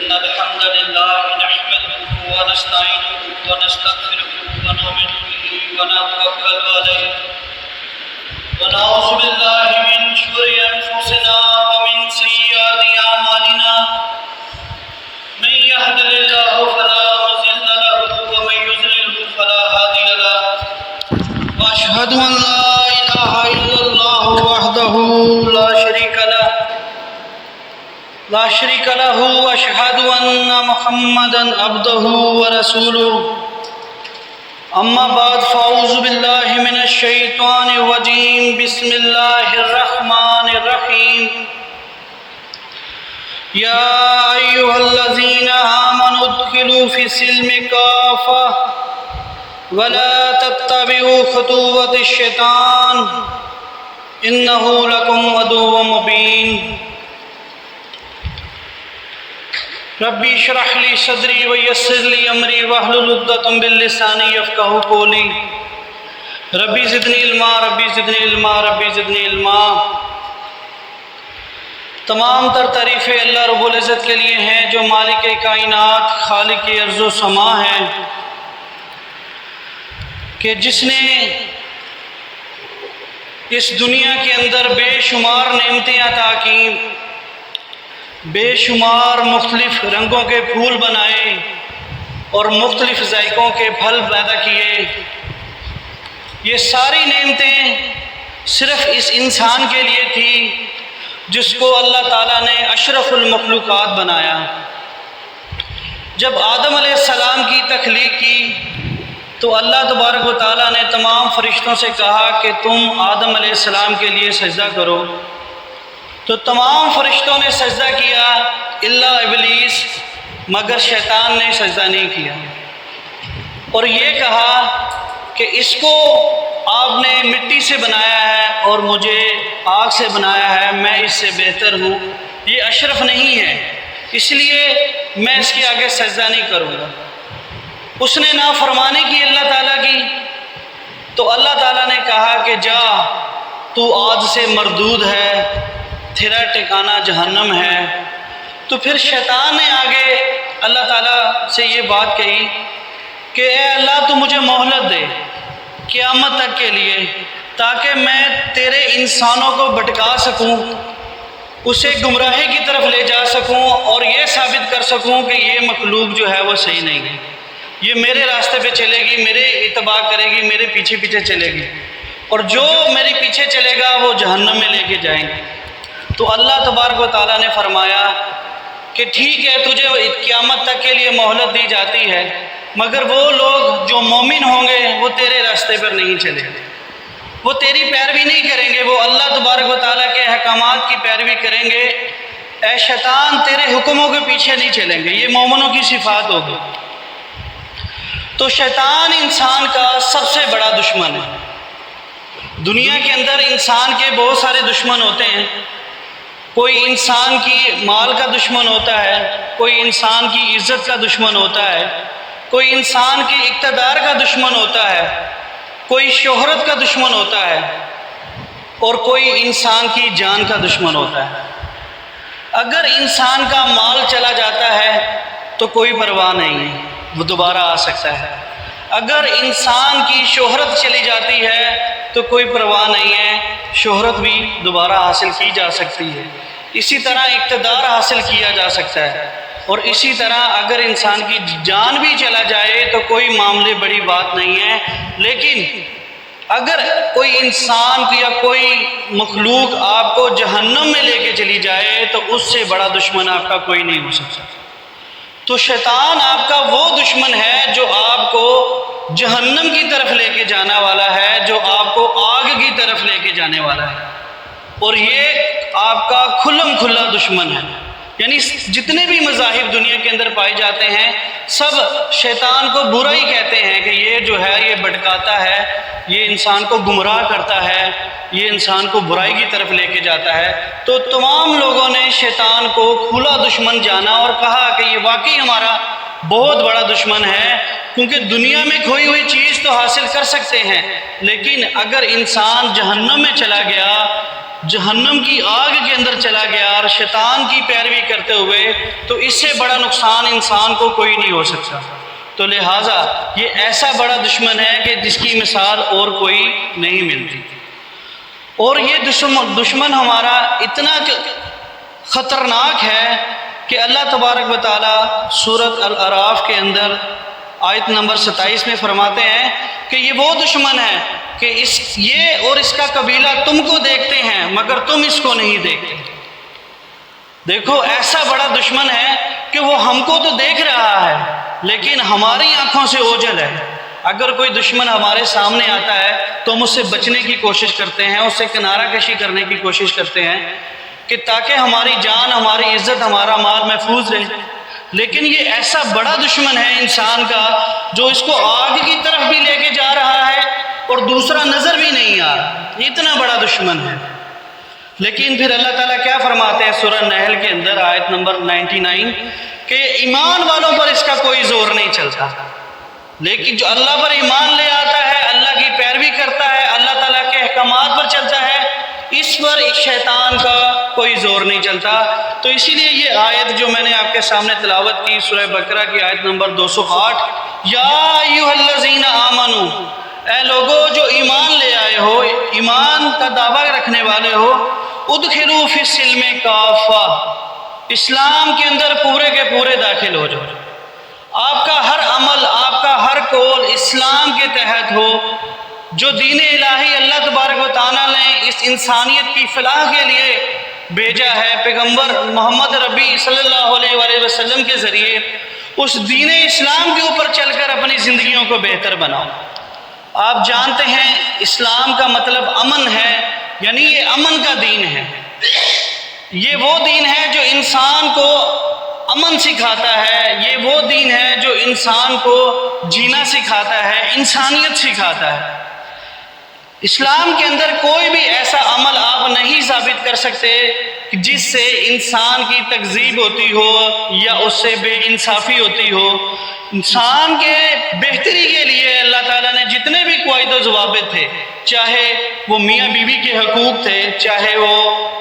إن الحمد لله نحمده ونستعينه ونستغفره ونؤمن به ونتوكل عليه ونعوذ بالله من شرور أنفسنا ومن سيئات أعمالنا من يهد الله فلا مضل له ومن يضلل فلا هادي له وأشهد أن لا إله إلا الله وحده لا شريك له وأشهد أن محمدا عبده ورسوله أما بعد فأعوذ بالله من الشيطان الرجيم بسم الله الرحمن الرحيم يا أيها الذين آمنوا ادخلوا في السلم كافة ولا تتبعوا خطوات الشيطان إنه لكم عدو مبين ربی اشرح لی صدری ویسر لی امری واحلل عقدۃ من لسانی یفقہوا قولی ربی زدنی علما ربی زدنی علما ربی زدنی علما۔ تمام تر تعریفیں اللہ رب العزت کے لیے ہیں جو مالک کائنات خالق ارض و سما ہے، کہ جس نے اس دنیا کے اندر بے شمار نعمتیں عطا کی، بے شمار مختلف رنگوں کے پھول بنائے اور مختلف ذائقوں کے پھل پیدا کیے۔ یہ ساری نعمتیں صرف اس انسان کے لیے تھی جس کو اللہ تعالیٰ نے اشرف المخلوقات بنایا۔ جب آدم علیہ السلام کی تخلیق کی تو اللہ تبارک و تعالیٰ نے تمام فرشتوں سے کہا کہ تم آدم علیہ السلام کے لیے سجدہ کرو، تو تمام فرشتوں نے سجدہ کیا الا ابلیس، مگر شیطان نے سجدہ نہیں کیا، اور یہ کہا کہ اس کو آپ نے مٹی سے بنایا ہے اور مجھے آگ سے بنایا ہے، میں اس سے بہتر ہوں، یہ اشرف نہیں ہے، اس لیے میں اس کے آگے سجدہ نہیں کروں گا۔ اس نے نافرمانی کی اللہ تعالیٰ کی، تو اللہ تعالیٰ نے کہا کہ جا تو آج سے مردود ہے، تیرا ٹھکانہ جہنم ہے۔ تو پھر شیطان نے آگے اللہ تعالیٰ سے یہ بات کہی کہ اے اللہ تو مجھے مہلت دے قیامت تک کے لیے، تاکہ میں تیرے انسانوں کو بھٹکا سکوں، اسے گمراہی کی طرف لے جا سکوں اور یہ ثابت کر سکوں کہ یہ مخلوق جو ہے وہ صحیح نہیں ہے، یہ میرے راستے پہ چلے گی، میرے اتباع کرے گی، میرے پیچھے پیچھے چلے گی، اور جو میرے پیچھے چلے گا وہ جہنم میں لے کے جائیں گے۔ تو اللہ تبارک و تعالیٰ نے فرمایا کہ ٹھیک ہے، تجھے قیامت تک کے لیے مہلت دی جاتی ہے، مگر وہ لوگ جو مومن ہوں گے وہ تیرے راستے پر نہیں چلیں گے، وہ تیری پیروی نہیں کریں گے، وہ اللہ تبارک و تعالیٰ کے احکامات کی پیروی کریں گے۔ اے شیطان تیرے حکموں کے پیچھے نہیں چلیں گے، یہ مومنوں کی صفات ہوگی۔ تو شیطان انسان کا سب سے بڑا دشمن ہے۔ دنیا کے اندر انسان کے بہت سارے دشمن ہوتے ہیں، کوئی انسان کی مال کا دشمن ہوتا ہے، کوئی انسان کی عزت کا دشمن ہوتا ہے، کوئی انسان کی اقتدار کا دشمن ہوتا ہے، کوئی شہرت کا دشمن ہوتا ہے، اور کوئی انسان کی جان کا دشمن ہوتا ہے۔ اگر انسان کا مال چلا جاتا ہے تو کوئی پرواہ نہیں ہے، وہ دوبارہ آ سکتا ہے۔ اگر انسان کی شہرت چلی جاتی ہے تو کوئی پرواہ نہیں ہے، شہرت بھی دوبارہ حاصل کی جا سکتی ہے، اسی طرح اقتدار حاصل کیا جا سکتا ہے، اور اسی طرح اگر انسان کی جان بھی چلا جائے تو کوئی معاملے بڑی بات نہیں ہے۔ لیکن اگر کوئی انسان یا کوئی مخلوق آپ کو جہنم میں لے کے چلی جائے تو اس سے بڑا دشمن آپ کا کوئی نہیں ہو سکتا۔ تو شیطان آپ کا وہ دشمن ہے جو آپ کو جہنم کی طرف لے کے جانا والا ہے، جو آپ کو آگ کی طرف لے کے جانے والا ہے، اور یہ آپ کا کھلم کھلا دشمن ہے۔ یعنی جتنے بھی مذاہب دنیا کے اندر پائے جاتے ہیں سب شیطان کو برا ہی کہتے ہیں کہ یہ جو ہے یہ بھٹکاتا ہے، یہ انسان کو گمراہ کرتا ہے، یہ انسان کو برائی کی طرف لے کے جاتا ہے۔ تو تمام لوگوں نے شیطان کو کھلا دشمن جانا اور کہا کہ یہ واقعی ہمارا بہت بڑا دشمن ہے، کیونکہ دنیا میں کھوئی ہوئی چیز تو حاصل کر سکتے ہیں، لیکن اگر انسان جہنم میں چلا گیا، جہنم کی آگ کے اندر چلا گیا اور شیطان کی پیروی کرتے ہوئے، تو اس سے بڑا نقصان انسان کو کوئی نہیں ہو سکتا۔ تو لہٰذا یہ ایسا بڑا دشمن ہے کہ جس کی مثال اور کوئی نہیں ملتی، اور یہ دشمن ہمارا اتنا خطرناک ہے کہ اللہ تبارک و تعالیٰ سورۃ الاعراف کے اندر آیت نمبر 27 میں فرماتے ہیں کہ یہ وہ دشمن ہے کہ یہ اور اس کا قبیلہ تم کو دیکھتے ہیں مگر تم اس کو نہیں دیکھتے۔ دیکھو ایسا بڑا دشمن ہے کہ وہ ہم کو تو دیکھ رہا ہے لیکن ہماری آنکھوں سے اوجھل ہے۔ اگر کوئی دشمن ہمارے سامنے آتا ہے تو ہم اس سے بچنے کی کوشش کرتے ہیں، اس سے کنارہ کشی کرنے کی کوشش کرتے ہیں کہ تاکہ ہماری جان، ہماری عزت، ہمارا مال محفوظ رہے۔ لیکن یہ ایسا بڑا دشمن ہے انسان کا جو اس کو آگ کی طرف بھی لے کے جا رہا ہے اور دوسرا نظر بھی نہیں آ رہا، اتنا بڑا دشمن ہے۔ لیکن پھر اللہ تعالیٰ کیا فرماتے ہیں سورہ نحل کے اندر آیت نمبر 99 کہ ایمان والوں پر اس کا کوئی زور نہیں چلتا، لیکن جو اللہ پر ایمان لے آتا ہے، اللہ کی پیروی کرتا ہے، اللہ تعالیٰ کے احکامات پر چلتا ہے، اس پر شیطان کا کوئی زور نہیں چلتا۔ تو اسی لیے یہ آیت جو میں نے آپ کے سامنے تلاوت کی سورہ بقرہ کی آیت نمبر 208، یا ایھا الذین آمنو، اے لوگو جو ایمان لے آئے ہو، ایمان کا دعویٰ رکھنے والے ہو، ادخلوا فی السلم کافہ، اسلام کے اندر پورے کے پورے داخل ہو جاؤ، آپ کا ہر عمل، آپ کا ہر قول اسلام کے تحت ہو۔ جو دین الہی اللہ تبارک و تعالیٰ نے اس انسانیت کی فلاح کے لیے بھیجا ہے، پیغمبر محمد ربی صلی اللہ علیہ وآلہ وسلم کے ذریعے، اس دین اسلام کے اوپر چل کر اپنی زندگیوں کو بہتر بناؤ۔ آپ جانتے ہیں اسلام کا مطلب امن ہے، یعنی یہ امن کا دین ہے۔ یہ وہ دین ہے جو انسان کو امن سکھاتا ہے، یہ وہ دین ہے جو انسان کو جینا سکھاتا ہے، انسانیت سکھاتا ہے۔ اسلام کے اندر کوئی بھی ایسا عمل آپ نہیں ثابت کر سکتے جس سے انسان کی تکذیب ہوتی ہو یا اس سے بے انصافی ہوتی ہو۔ انسان کے بہتری کے لیے اللہ تعالیٰ نے جتنے بھی قواعد و ضوابط تھے، چاہے وہ میاں بیوی کے حقوق تھے، چاہے وہ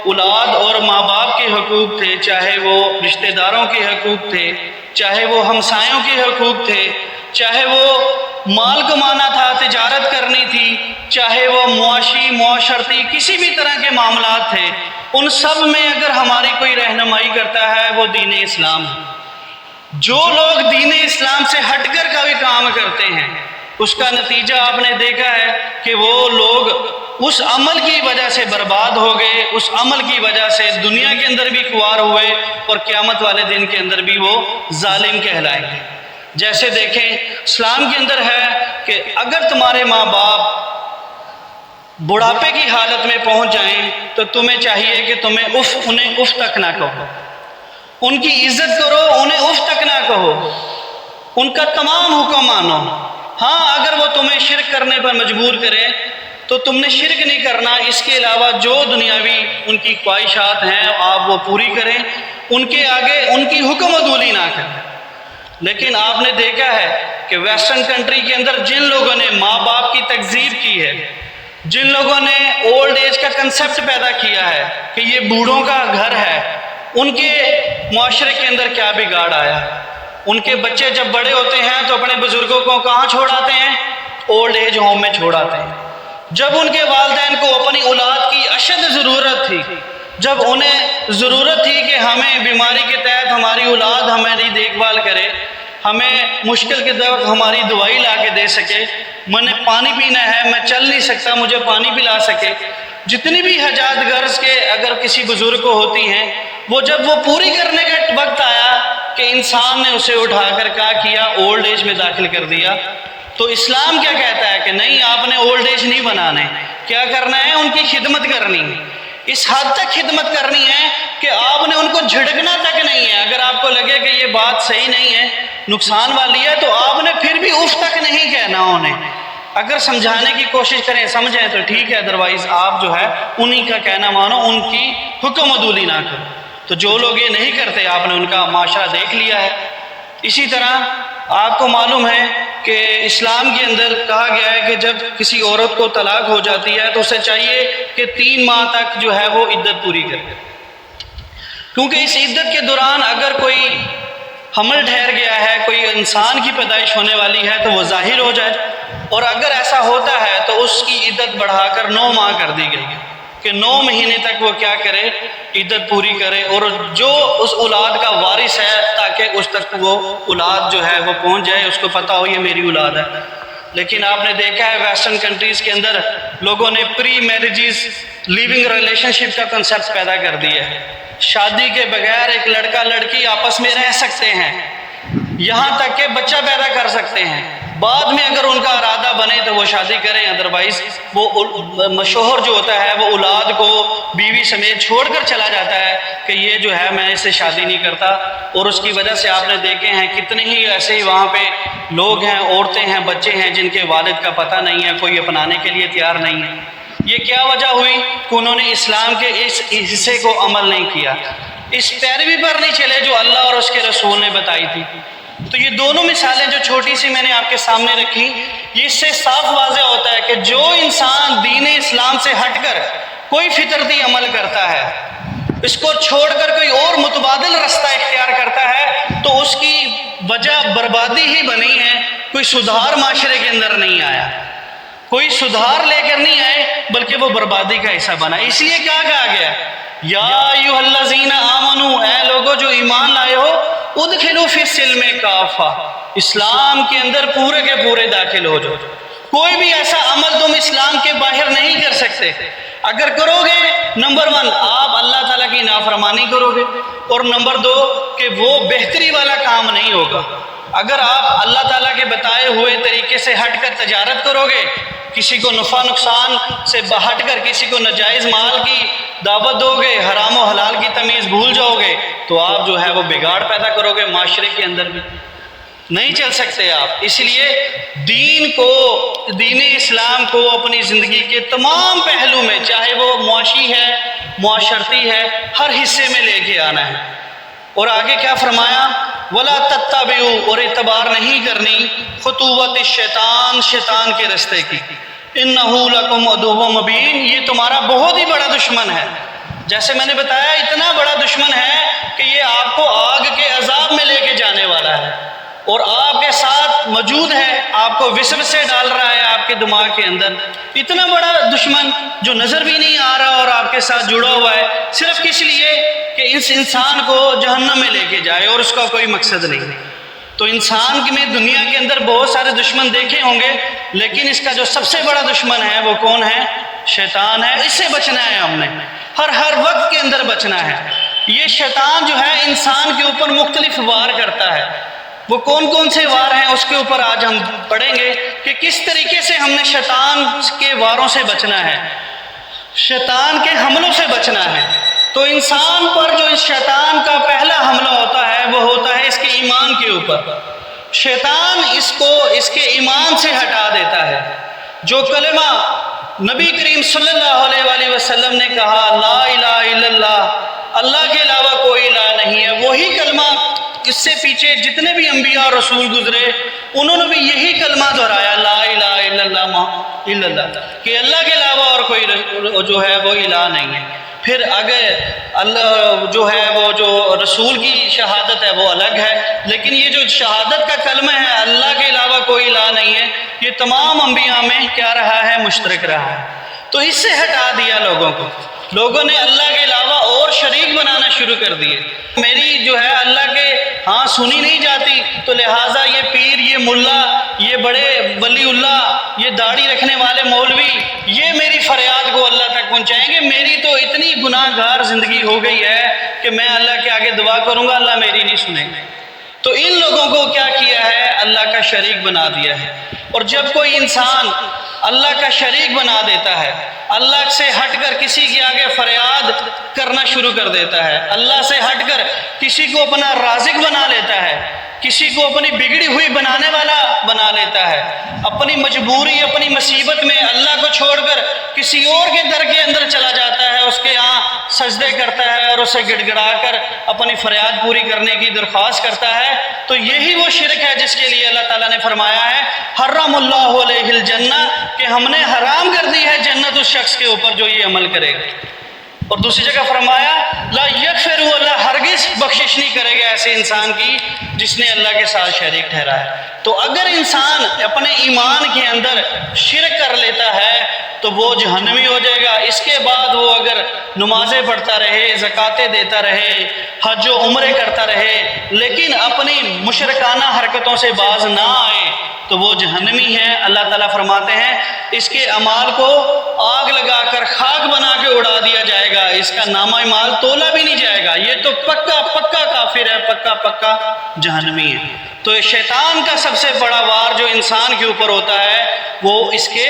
اولاد اور ماں باپ کے حقوق تھے، چاہے وہ رشتہ داروں کے حقوق تھے، چاہے وہ ہمسایوں کے حقوق تھے، چاہے وہ مال کمانا تھا، تجارت کرنی تھی، چاہے وہ معاشی معاشرتی کسی بھی طرح کے معاملات تھے، ان سب میں اگر ہماری کوئی رہنمائی کرتا ہے وہ دین اسلام ہے۔ جو لوگ دین اسلام سے ہٹ کر کوئی کام کرتے ہیں اس کا نتیجہ آپ نے دیکھا ہے کہ وہ لوگ اس عمل کی وجہ سے برباد ہو گئے، اس عمل کی وجہ سے دنیا کے اندر بھی خوار ہوئے اور قیامت والے دن کے اندر بھی وہ ظالم کہلائیں گے۔ جیسے دیکھیں اسلام کے اندر ہے کہ اگر تمہارے ماں باپ بڑھاپے کی حالت میں پہنچ جائیں تو تمہیں چاہیے کہ انہیں اف تک نہ کہو، ان کی عزت کرو، انہیں اف تک نہ کہو، ان کا تمام حکم مانو۔ ہاں اگر وہ تمہیں شرک کرنے پر مجبور کرے تو تم نے شرک نہیں کرنا، اس کے علاوہ جو دنیاوی ان کی خواہشات ہیں آپ وہ پوری کریں، ان کے آگے ان کی حکم عدولی نہ کریں۔ لیکن آپ نے دیکھا ہے کہ ویسٹرن کنٹری کے اندر جن لوگوں نے ماں باپ کی تکذیب کی ہے، جن لوگوں نے اولڈ ایج کا کنسپٹ پیدا کیا ہے کہ یہ بوڑھوں کا گھر ہے، ان کے معاشرے کے اندر کیا بگاڑ آیا۔ ان کے بچے جب بڑے ہوتے ہیں تو اپنے بزرگوں کو کہاں چھوڑاتے ہیں؟ اولڈ ایج ہوم میں چھوڑاتے ہیں۔ جب ان کے والدین کو اپنی اولاد کی اشد ضرورت تھی، جب انہیں ضرورت تھی کہ ہمیں بیماری کے تحت ہماری اولاد ہماری دیکھ بھال کرے، ہمیں مشکل کے وقت ہماری دوائی لا کے دے سکے، میں نے پانی پینا ہے، میں چل نہیں سکتا، مجھے پانی پلا سکے، جتنی بھی حاجات غرض کے اگر کسی بزرگ کو ہوتی ہیں، وہ جب وہ پوری کرنے کا وقت آیا کہ انسان نے اسے اٹھا کر کیا کیا؟ اولڈ ایج میں داخل کر دیا۔ تو اسلام کیا کہتا ہے کہ نہیں، آپ نے اولڈ ایج نہیں بنانے، کیا کرنا ہے؟ ان کی خدمت کرنی ہے۔ اس حد تک خدمت کرنی ہے کہ آپ نے ان کو جھڑکنا تک نہیں ہے۔ اگر آپ کو لگے کہ یہ بات صحیح نہیں ہے، نقصان والی ہے، تو آپ نے پھر بھی اف تک نہیں کہنا انہیں۔ اگر سمجھانے کی کوشش کریں، سمجھیں تو ٹھیک ہے، ادروائز آپ جو ہے انہی کا کہنا مانو، ان کی حکم عدولی نہ کرو۔ تو جو لوگ یہ نہیں کرتے، آپ نے ان کا معاشرہ دیکھ لیا ہے۔ اسی طرح آپ کو معلوم ہے کہ اسلام کے اندر کہا گیا ہے کہ جب کسی عورت کو طلاق ہو جاتی ہے تو اسے چاہیے کہ 3 ماہ تک جو ہے وہ عدت پوری کرے، کیونکہ اس عدت کے دوران اگر کوئی حمل ٹھہر گیا ہے، کوئی انسان کی پیدائش ہونے والی ہے تو وہ ظاہر ہو جائے، اور اگر ایسا ہوتا ہے تو اس کی عدت بڑھا کر 9 ماہ کر دی گئی ہے کہ 9 مہینے تک وہ کیا کرے، عدت پوری کرے، اور جو اس اولاد کا وارث ہے تاکہ اس تک وہ اولاد جو ہے وہ پہنچ جائے، اس کو پتہ ہو یہ میری اولاد ہے۔ لیکن آپ نے دیکھا ہے ویسٹرن کنٹریز کے اندر لوگوں نے پری میرجز لیونگ ریلیشن شپ کا کنسیپٹ پیدا کر دیا ہے، شادی کے بغیر ایک لڑکا لڑکی آپس میں رہ سکتے ہیں، یہاں تک کہ بچہ پیدا کر سکتے ہیں، بعد میں اگر ان کا ارادہ بنے تو وہ شادی کریں، ادروائز وہ شوہر جو ہوتا ہے وہ اولاد کو بیوی سمیت چھوڑ کر چلا جاتا ہے کہ یہ جو ہے میں اس سے شادی نہیں کرتا، اور اس کی وجہ سے آپ نے دیکھے ہیں کتنے ہی ایسے ہی وہاں پہ لوگ ہیں، عورتیں ہیں، بچے ہیں جن کے والد کا پتہ نہیں ہے، کوئی اپنانے کے لیے تیار نہیں ہے۔ یہ کیا وجہ ہوئی کہ انہوں نے اسلام کے اس حصے کو عمل نہیں کیا، اس پیروی پر نہیں چلے جو اللہ اور اس کے رسول نے بتائی تھی۔ تو یہ دونوں مثالیں جو چھوٹی سی میں نے آپ کے سامنے رکھی، یہ اس سے صاف واضح ہوتا ہے کہ جو انسان دین اسلام سے ہٹ کر کوئی فطرتی عمل کرتا ہے، اس کو چھوڑ کر کوئی اور متبادل رستہ اختیار کرتا ہے، تو اس کی وجہ بربادی ہی بنی ہے، کوئی سدھار معاشرے کے اندر نہیں آیا، کوئی سدھار لے کر نہیں آئے بلکہ وہ بربادی کا حصہ بنا۔ اس لیے کیا کہا گیا، یا ایھا الذین آمنوا، اے لوگو جو ایمان لائے ہو، ادخلوا فی السلم کافہ، اسلام کے اندر پورے کے پورے داخل ہو جاؤ، کوئی بھی ایسا عمل تم اسلام کے باہر نہیں کر سکتے، اگر کرو گے نمبر 1 آپ اللہ تعالیٰ کی نافرمانی کرو گے، اور نمبر 2 کہ وہ بہتری والا کام نہیں ہوگا۔ اگر آپ اللہ تعالیٰ کے بتائے ہوئے طریقے سے ہٹ کر تجارت کرو گے، کسی کو نفع نقصان سے ہٹ کر کسی کو ناجائز مال کی دعوت دو گے، حرام و حلال کی تمیز بھول جاؤ گے، تو آپ جو ہے وہ بگاڑ پیدا کرو گے معاشرے کے اندر بھی، نہیں چل سکتے آپ۔ اس لیے دین اسلام کو اپنی زندگی کے تمام پہلو میں، چاہے وہ معاشی ہے، معاشرتی ہے، ہر حصے میں لے کے آنا ہے۔ اور آگے کیا فرمایا، وَلَا تَتَّبِعُوا، اور اعتبار نہیں کرنی خطوط الشیطان، شیطان کے رستے کی، إِنَّهُ لَكُمْ عَدُوٌّ مُبِينٌ، یہ تمہارا بہت ہی بڑا دشمن ہے۔ جیسے میں نے بتایا اتنا بڑا دشمن ہے کہ یہ آپ کو آگ کے عذاب میں لے کے جانے والا ہے، اور آپ کے ساتھ موجود ہے، آپ کو وسوسے ڈال رہا ہے آپ کے دماغ کے اندر۔ اتنا بڑا دشمن جو نظر بھی نہیں آ رہا اور آپ کے ساتھ جڑا ہوا ہے، صرف کس لیے کہ اس انسان کو جہنم میں لے کے جائے، اور اس کا کوئی مقصد نہیں۔ تو انسان میں دنیا کے اندر بہت سارے دشمن دیکھے ہوں گے، لیکن اس کا جو سب سے بڑا دشمن ہے وہ کون ہے؟ شیطان ہے۔ اس سے بچنا ہے ہم نے، ہر وقت کے اندر بچنا ہے۔ یہ شیطان جو ہے انسان کے اوپر مختلف وار کرتا ہے، وہ کون کون سے وار ہیں اس کے اوپر آج ہم پڑھیں گے کہ کس طریقے سے ہم نے شیطان کے واروں سے بچنا ہے، شیطان کے حملوں سے بچنا ہے۔ تو انسان پر جو اس شیطان کا پہلا حملہ ہوتا ہے وہ ہوتا ہے اس کے ایمان کے اوپر۔ شیطان اس کو اس کے ایمان سے ہٹا دیتا ہے۔ جو کلمہ نبی کریم صلی اللہ علیہ وآلہ وسلم نے کہا، لا الہ الا اللہ، اللہ کے علاوہ کوئی الہ نہیں ہے، وہی کلمہ اس سے پیچھے جتنے بھی انبیاء اور رسول گزرے انہوں نے بھی یہی کلمہ دہرایا، لا الہ الا اللہ، کہ اللہ کے علاوہ اور کوئی جو ہے وہ الہ نہیں ہے۔ پھر اگر اللہ جو ہے وہ جو رسول کی شہادت ہے وہ الگ ہے، لیکن یہ جو شہادت کا کلمہ ہے اللہ کے علاوہ کوئی الہ نہیں ہے، یہ تمام انبیاء میں کیا رہا ہے؟ مشترک رہا ہے۔ تو اس سے ہٹا دیا لوگوں کو، لوگوں نے اللہ کے علاوہ اور شریک بنانا شروع کر دیے۔ میری جو ہے اللہ کے ہاں سنی نہیں جاتی، تو لہٰذا یہ پیر، یہ ملا، یہ بڑے ولی اللہ، یہ داڑھی رکھنے والے مولوی، یہ میری فریاد کو اللہ تک پہنچائیں گے۔ میری تو اتنی گناہ گار زندگی ہو گئی ہے کہ میں اللہ کے آگے دعا کروں گا، اللہ میری نہیں سنیں گے۔ تو ان لوگوں کو کیا کیا ہے؟ اللہ کا شریک بنا دیا ہے۔ اور جب کوئی انسان اللہ کا شریک بنا دیتا ہے، اللہ سے ہٹ کر کسی کے آگے فریاد کرنا شروع کر دیتا ہے، اللہ سے ہٹ کر کسی کو اپنا رازق بنا لیتا ہے، کسی کو اپنی بگڑی ہوئی بنانے والا بنا لیتا ہے، اپنی مجبوری، اپنی مصیبت میں اللہ کو چھوڑ کر کسی اور کے در کے اندر چلا جاتا ہے، اس کے ہاں سجدے کرتا ہے اور اسے گڑ گڑا کر اپنی فریاد پوری کرنے کی درخواست کرتا ہے، تو یہی وہ شرک ہے جس کے لیے اللہ تعالیٰ نے فرمایا ہے حرم اللہ علیہ الجنہ، کہ ہم نے حرام کر دی ہے جنت اس شخص کے اوپر جو یہ عمل کرے گا۔ اور دوسری جگہ فرمایا لا یغفر، اللہ ہرگز بخشش نہیں کرے گا ایسے انسان کی جس نے اللہ کے ساتھ شریک ٹھہرا ہے۔ تو اگر انسان اپنے ایمان کے اندر شرک کر لیتا ہے تو وہ جہنمی ہو جائے گا۔ اس کے بعد وہ اگر نمازیں پڑھتا رہے، زکاتیں دیتا رہے، حج و عمرے کرتا رہے، لیکن اپنی مشرکانہ حرکتوں سے باز نہ آئے تو وہ جہنمی ہے۔ اللہ تعالیٰ فرماتے ہیں اس کے اعمال کو آگ لگا کر خاک بنا کے اڑا دیا جائے گا، اس کا نامہ اعمال تولا بھی نہیں جائے گا، یہ تو پکا پکا کافر ہے، پکا پکا جہنمی ہے۔ تو شیطان کا سب سے بڑا وار جو انسان کے اوپر ہوتا ہے وہ اس کے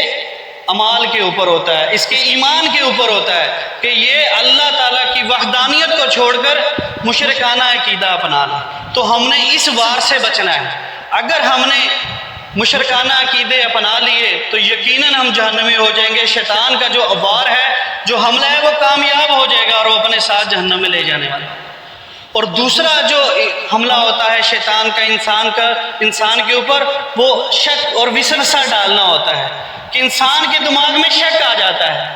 اعمال کے اوپر ہوتا ہے، اس کے ایمان کے اوپر ہوتا ہے کہ یہ اللہ تعالیٰ کی وحدانیت کو چھوڑ کر مشرکانہ عقیدہ اپنا لا۔ تو ہم نے اس وار سے بچنا ہے۔ اگر ہم نے مشرکانہ عقیدے اپنا لیے تو یقیناً ہم جہنمی ہو جائیں گے۔ شیطان کا جو وار ہے، جو حملہ ہے، وہ کامیاب ہو جائے گا اور وہ اپنے ساتھ جہنم میں لے جانے والا۔ اور دوسرا جو حملہ ہوتا ہے شیطان کا انسان کے اوپر، وہ شک اور وسوسہ ڈالنا ہوتا ہے کہ انسان کے دماغ میں شک آ جاتا ہے،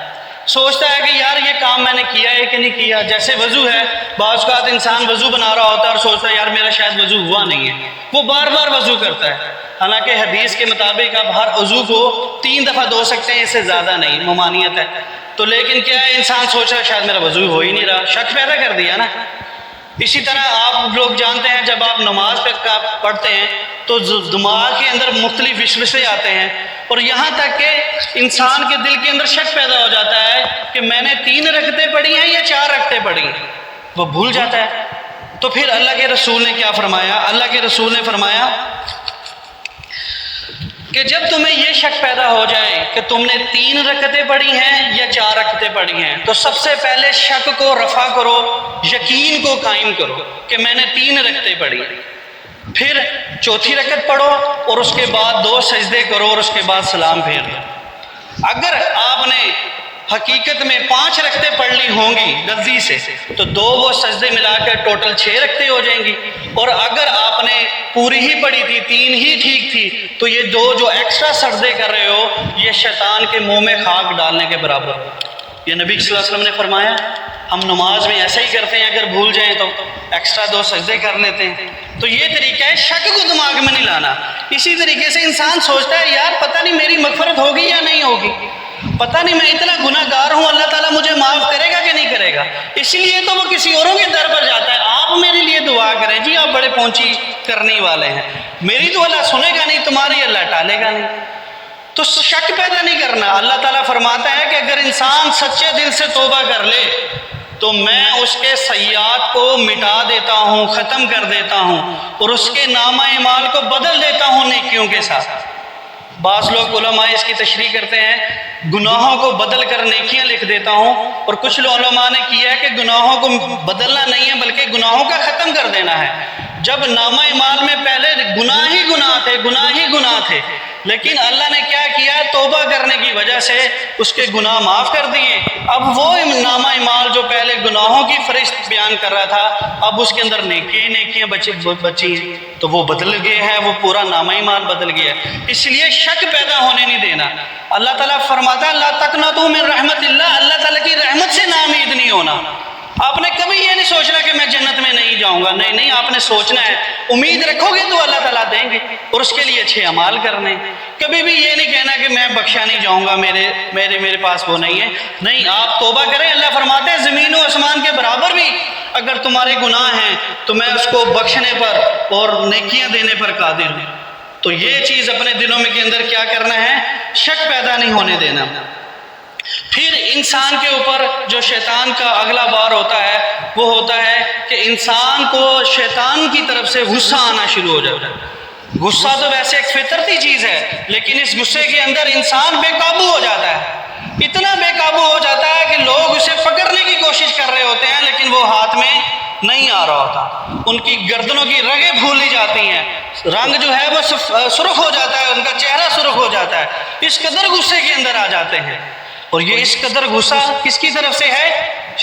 سوچتا ہے کہ یار یہ کام میں نے کیا ہے کہ نہیں کیا۔ جیسے وضو ہے، بعض اوقات انسان وضو بنا رہا ہوتا ہے اور سوچتا ہے یار میرا شاید وضو ہوا نہیں ہے، وہ بار بار وضو کرتا ہے، حالانکہ حدیث کے مطابق آپ ہر وضو کو 3 دفعہ دھو سکتے ہیں، اس سے زیادہ نہیں، ممانعت ہے۔ تو لیکن کیا ہے، انسان سوچ رہا ہے شاید میرا وضو ہو ہی نہیں رہا، شک پیدا کر دیا نا۔ اسی طرح آپ لوگ جانتے ہیں جب آپ نماز پڑھتے ہیں تو دماغ کے اندر مختلف وسوسے آتے ہیں، اور یہاں تک کہ انسان کے دل کے اندر شک پیدا ہو جاتا ہے کہ میں نے 3 رکعتیں پڑھی ہیں یا 4 رکعتیں پڑھی ہیں، وہ بھول جاتا ہے۔ تو پھر اللہ کے رسول نے کیا فرمایا؟ اللہ کے رسول نے فرمایا کہ جب تمہیں یہ شک پیدا ہو جائے کہ تم نے 3 رکعتیں پڑھی ہیں یا 4 رکعتیں پڑھی ہیں، تو سب سے پہلے شک کو رفع کرو، یقین کو قائم کرو کہ میں نے 3 رکعتیں پڑھی ہیں۔ پھر 4تھی رکعت پڑھو اور اس کے بعد 2 سجدے کرو اور اس کے بعد سلام پھیر دو۔ اگر آپ نے حقیقت میں 5 رکعتیں پڑھ لی ہوں گی غلطی سے تو 2 وہ سجدے ملا کر ٹوٹل 6 رکعتیں ہو جائیں گی، اور اگر آپ نے پوری ہی پڑھی تھی، 3 ہی ٹھیک تھی، تو یہ 2 جو ایکسٹرا سجدے کر رہے ہو یہ شیطان کے منہ میں خاک ڈالنے کے برابر ہو۔ یہ نبی صلی اللہ علیہ وسلم نے فرمایا۔ ہم نماز میں ایسا ہی کرتے ہیں، اگر بھول جائیں تو ایکسٹرا 2 سجدے کر لیتے ہیں۔ تو یہ طریقہ ہے شک کو دماغ میں نہیں لانا۔ اسی طریقے سے انسان سوچتا ہے یار پتہ نہیں میری مغفرت ہوگی یا نہیں ہوگی، پتہ نہیں میں اتنا گناہ گار ہوں، اللہ تعالیٰ مجھے معاف کرے گا کہ نہیں کرے گا، اس لیے تو وہ کسی اوروں کے در پر جاتا ہے، آپ میرے لیے دعا کریں جی، آپ بڑے پہنچی کرنے والے ہیں، میری تو اللہ سنے گا نہیں، تمہاری اللہ ٹالے گا نہیں۔ تو شک پیدا نہیں کرنا۔ اللہ تعالیٰ فرماتا ہے کہ اگر انسان سچے دل سے توبہ کر لے تو میں اس کے سیئات کو مٹا دیتا ہوں، ختم کر دیتا ہوں، اور اس کے نامہ اعمال کو بدل دیتا ہوں نیکیوں کے ساتھ۔ بعض لوگ علماء اس کی تشریح کرتے ہیں گناہوں کو بدل کر نیکیاں لکھ دیتا ہوں، اور کچھ علماء نے کیا ہے کہ گناہوں کو بدلنا نہیں ہے بلکہ گناہوں کا ختم کر دینا ہے۔ جب نامہ اعمال میں پہلے گناہ ہی گناہ تھے، لیکن اللہ نے کیا کیا، توبہ کرنے کی وجہ سے اس کے گناہ معاف کر دیے۔ اب وہ نامہ اعمال جو پہلے گناہوں کی فہرست بیان کر رہا تھا، اب اس کے اندر نیکیاں بچی ہیں، تو وہ بدل گئے ہیں، وہ پورا نامہ اعمال بدل گیا ہے۔ اس لیے شک پیدا ہونے نہیں دینا۔ اللہ تعالیٰ فرماتا ہے لا تقنطوا من رحمت اللہ، اللہ تعالیٰ کی رحمت سے نا امید نہیں ہونا۔ آپ نے کبھی یہ نہیں سوچنا کہ میں جنت میں نہیں جاؤں گا، نہیں، آپ نے سوچنا ہے امید رکھو گے تو اللہ تعالیٰ دیں گے، اور اس کے لیے اچھے اعمال کرنے۔ کبھی بھی یہ نہیں کہنا کہ میں بخشا نہیں جاؤں گا، میرے پاس وہ نہیں ہے، نہیں، آپ توبہ کریں۔ اللہ فرماتے ہیں زمین و آسمان کے برابر بھی اگر تمہارے گناہ ہیں تو میں اس کو بخشنے پر اور نیکیاں دینے پر قادر ہوں۔ تو یہ چیز اپنے دلوں میں کے اندر کیا کرنا ہے، شک پیدا نہیں ہونے دینا۔ پھر انسان کے اوپر جو شیطان کا اگلا بار ہوتا ہے وہ ہوتا ہے کہ انسان کو شیطان کی طرف سے غصہ آنا شروع ہو جاتا ہے۔ غصہ تو ویسے ایک فطرتی چیز ہے، لیکن اس غصے کے اندر انسان بے قابو ہو جاتا ہے، اتنا بے قابو ہو جاتا ہے کہ لوگ اسے پکڑنے کی کوشش کر رہے ہوتے ہیں لیکن وہ ہاتھ میں نہیں آ رہا ہوتا، ان کی گردنوں کی رگیں پھولی جاتی ہیں، رنگ جو ہے وہ سرخ ہو جاتا ہے، ان کا چہرہ سرخ ہو جاتا ہے، اس قدر غصے کے اندر آ جاتے ہیں۔ اور یہ اس قدر غصہ کس کی طرف سے ہے؟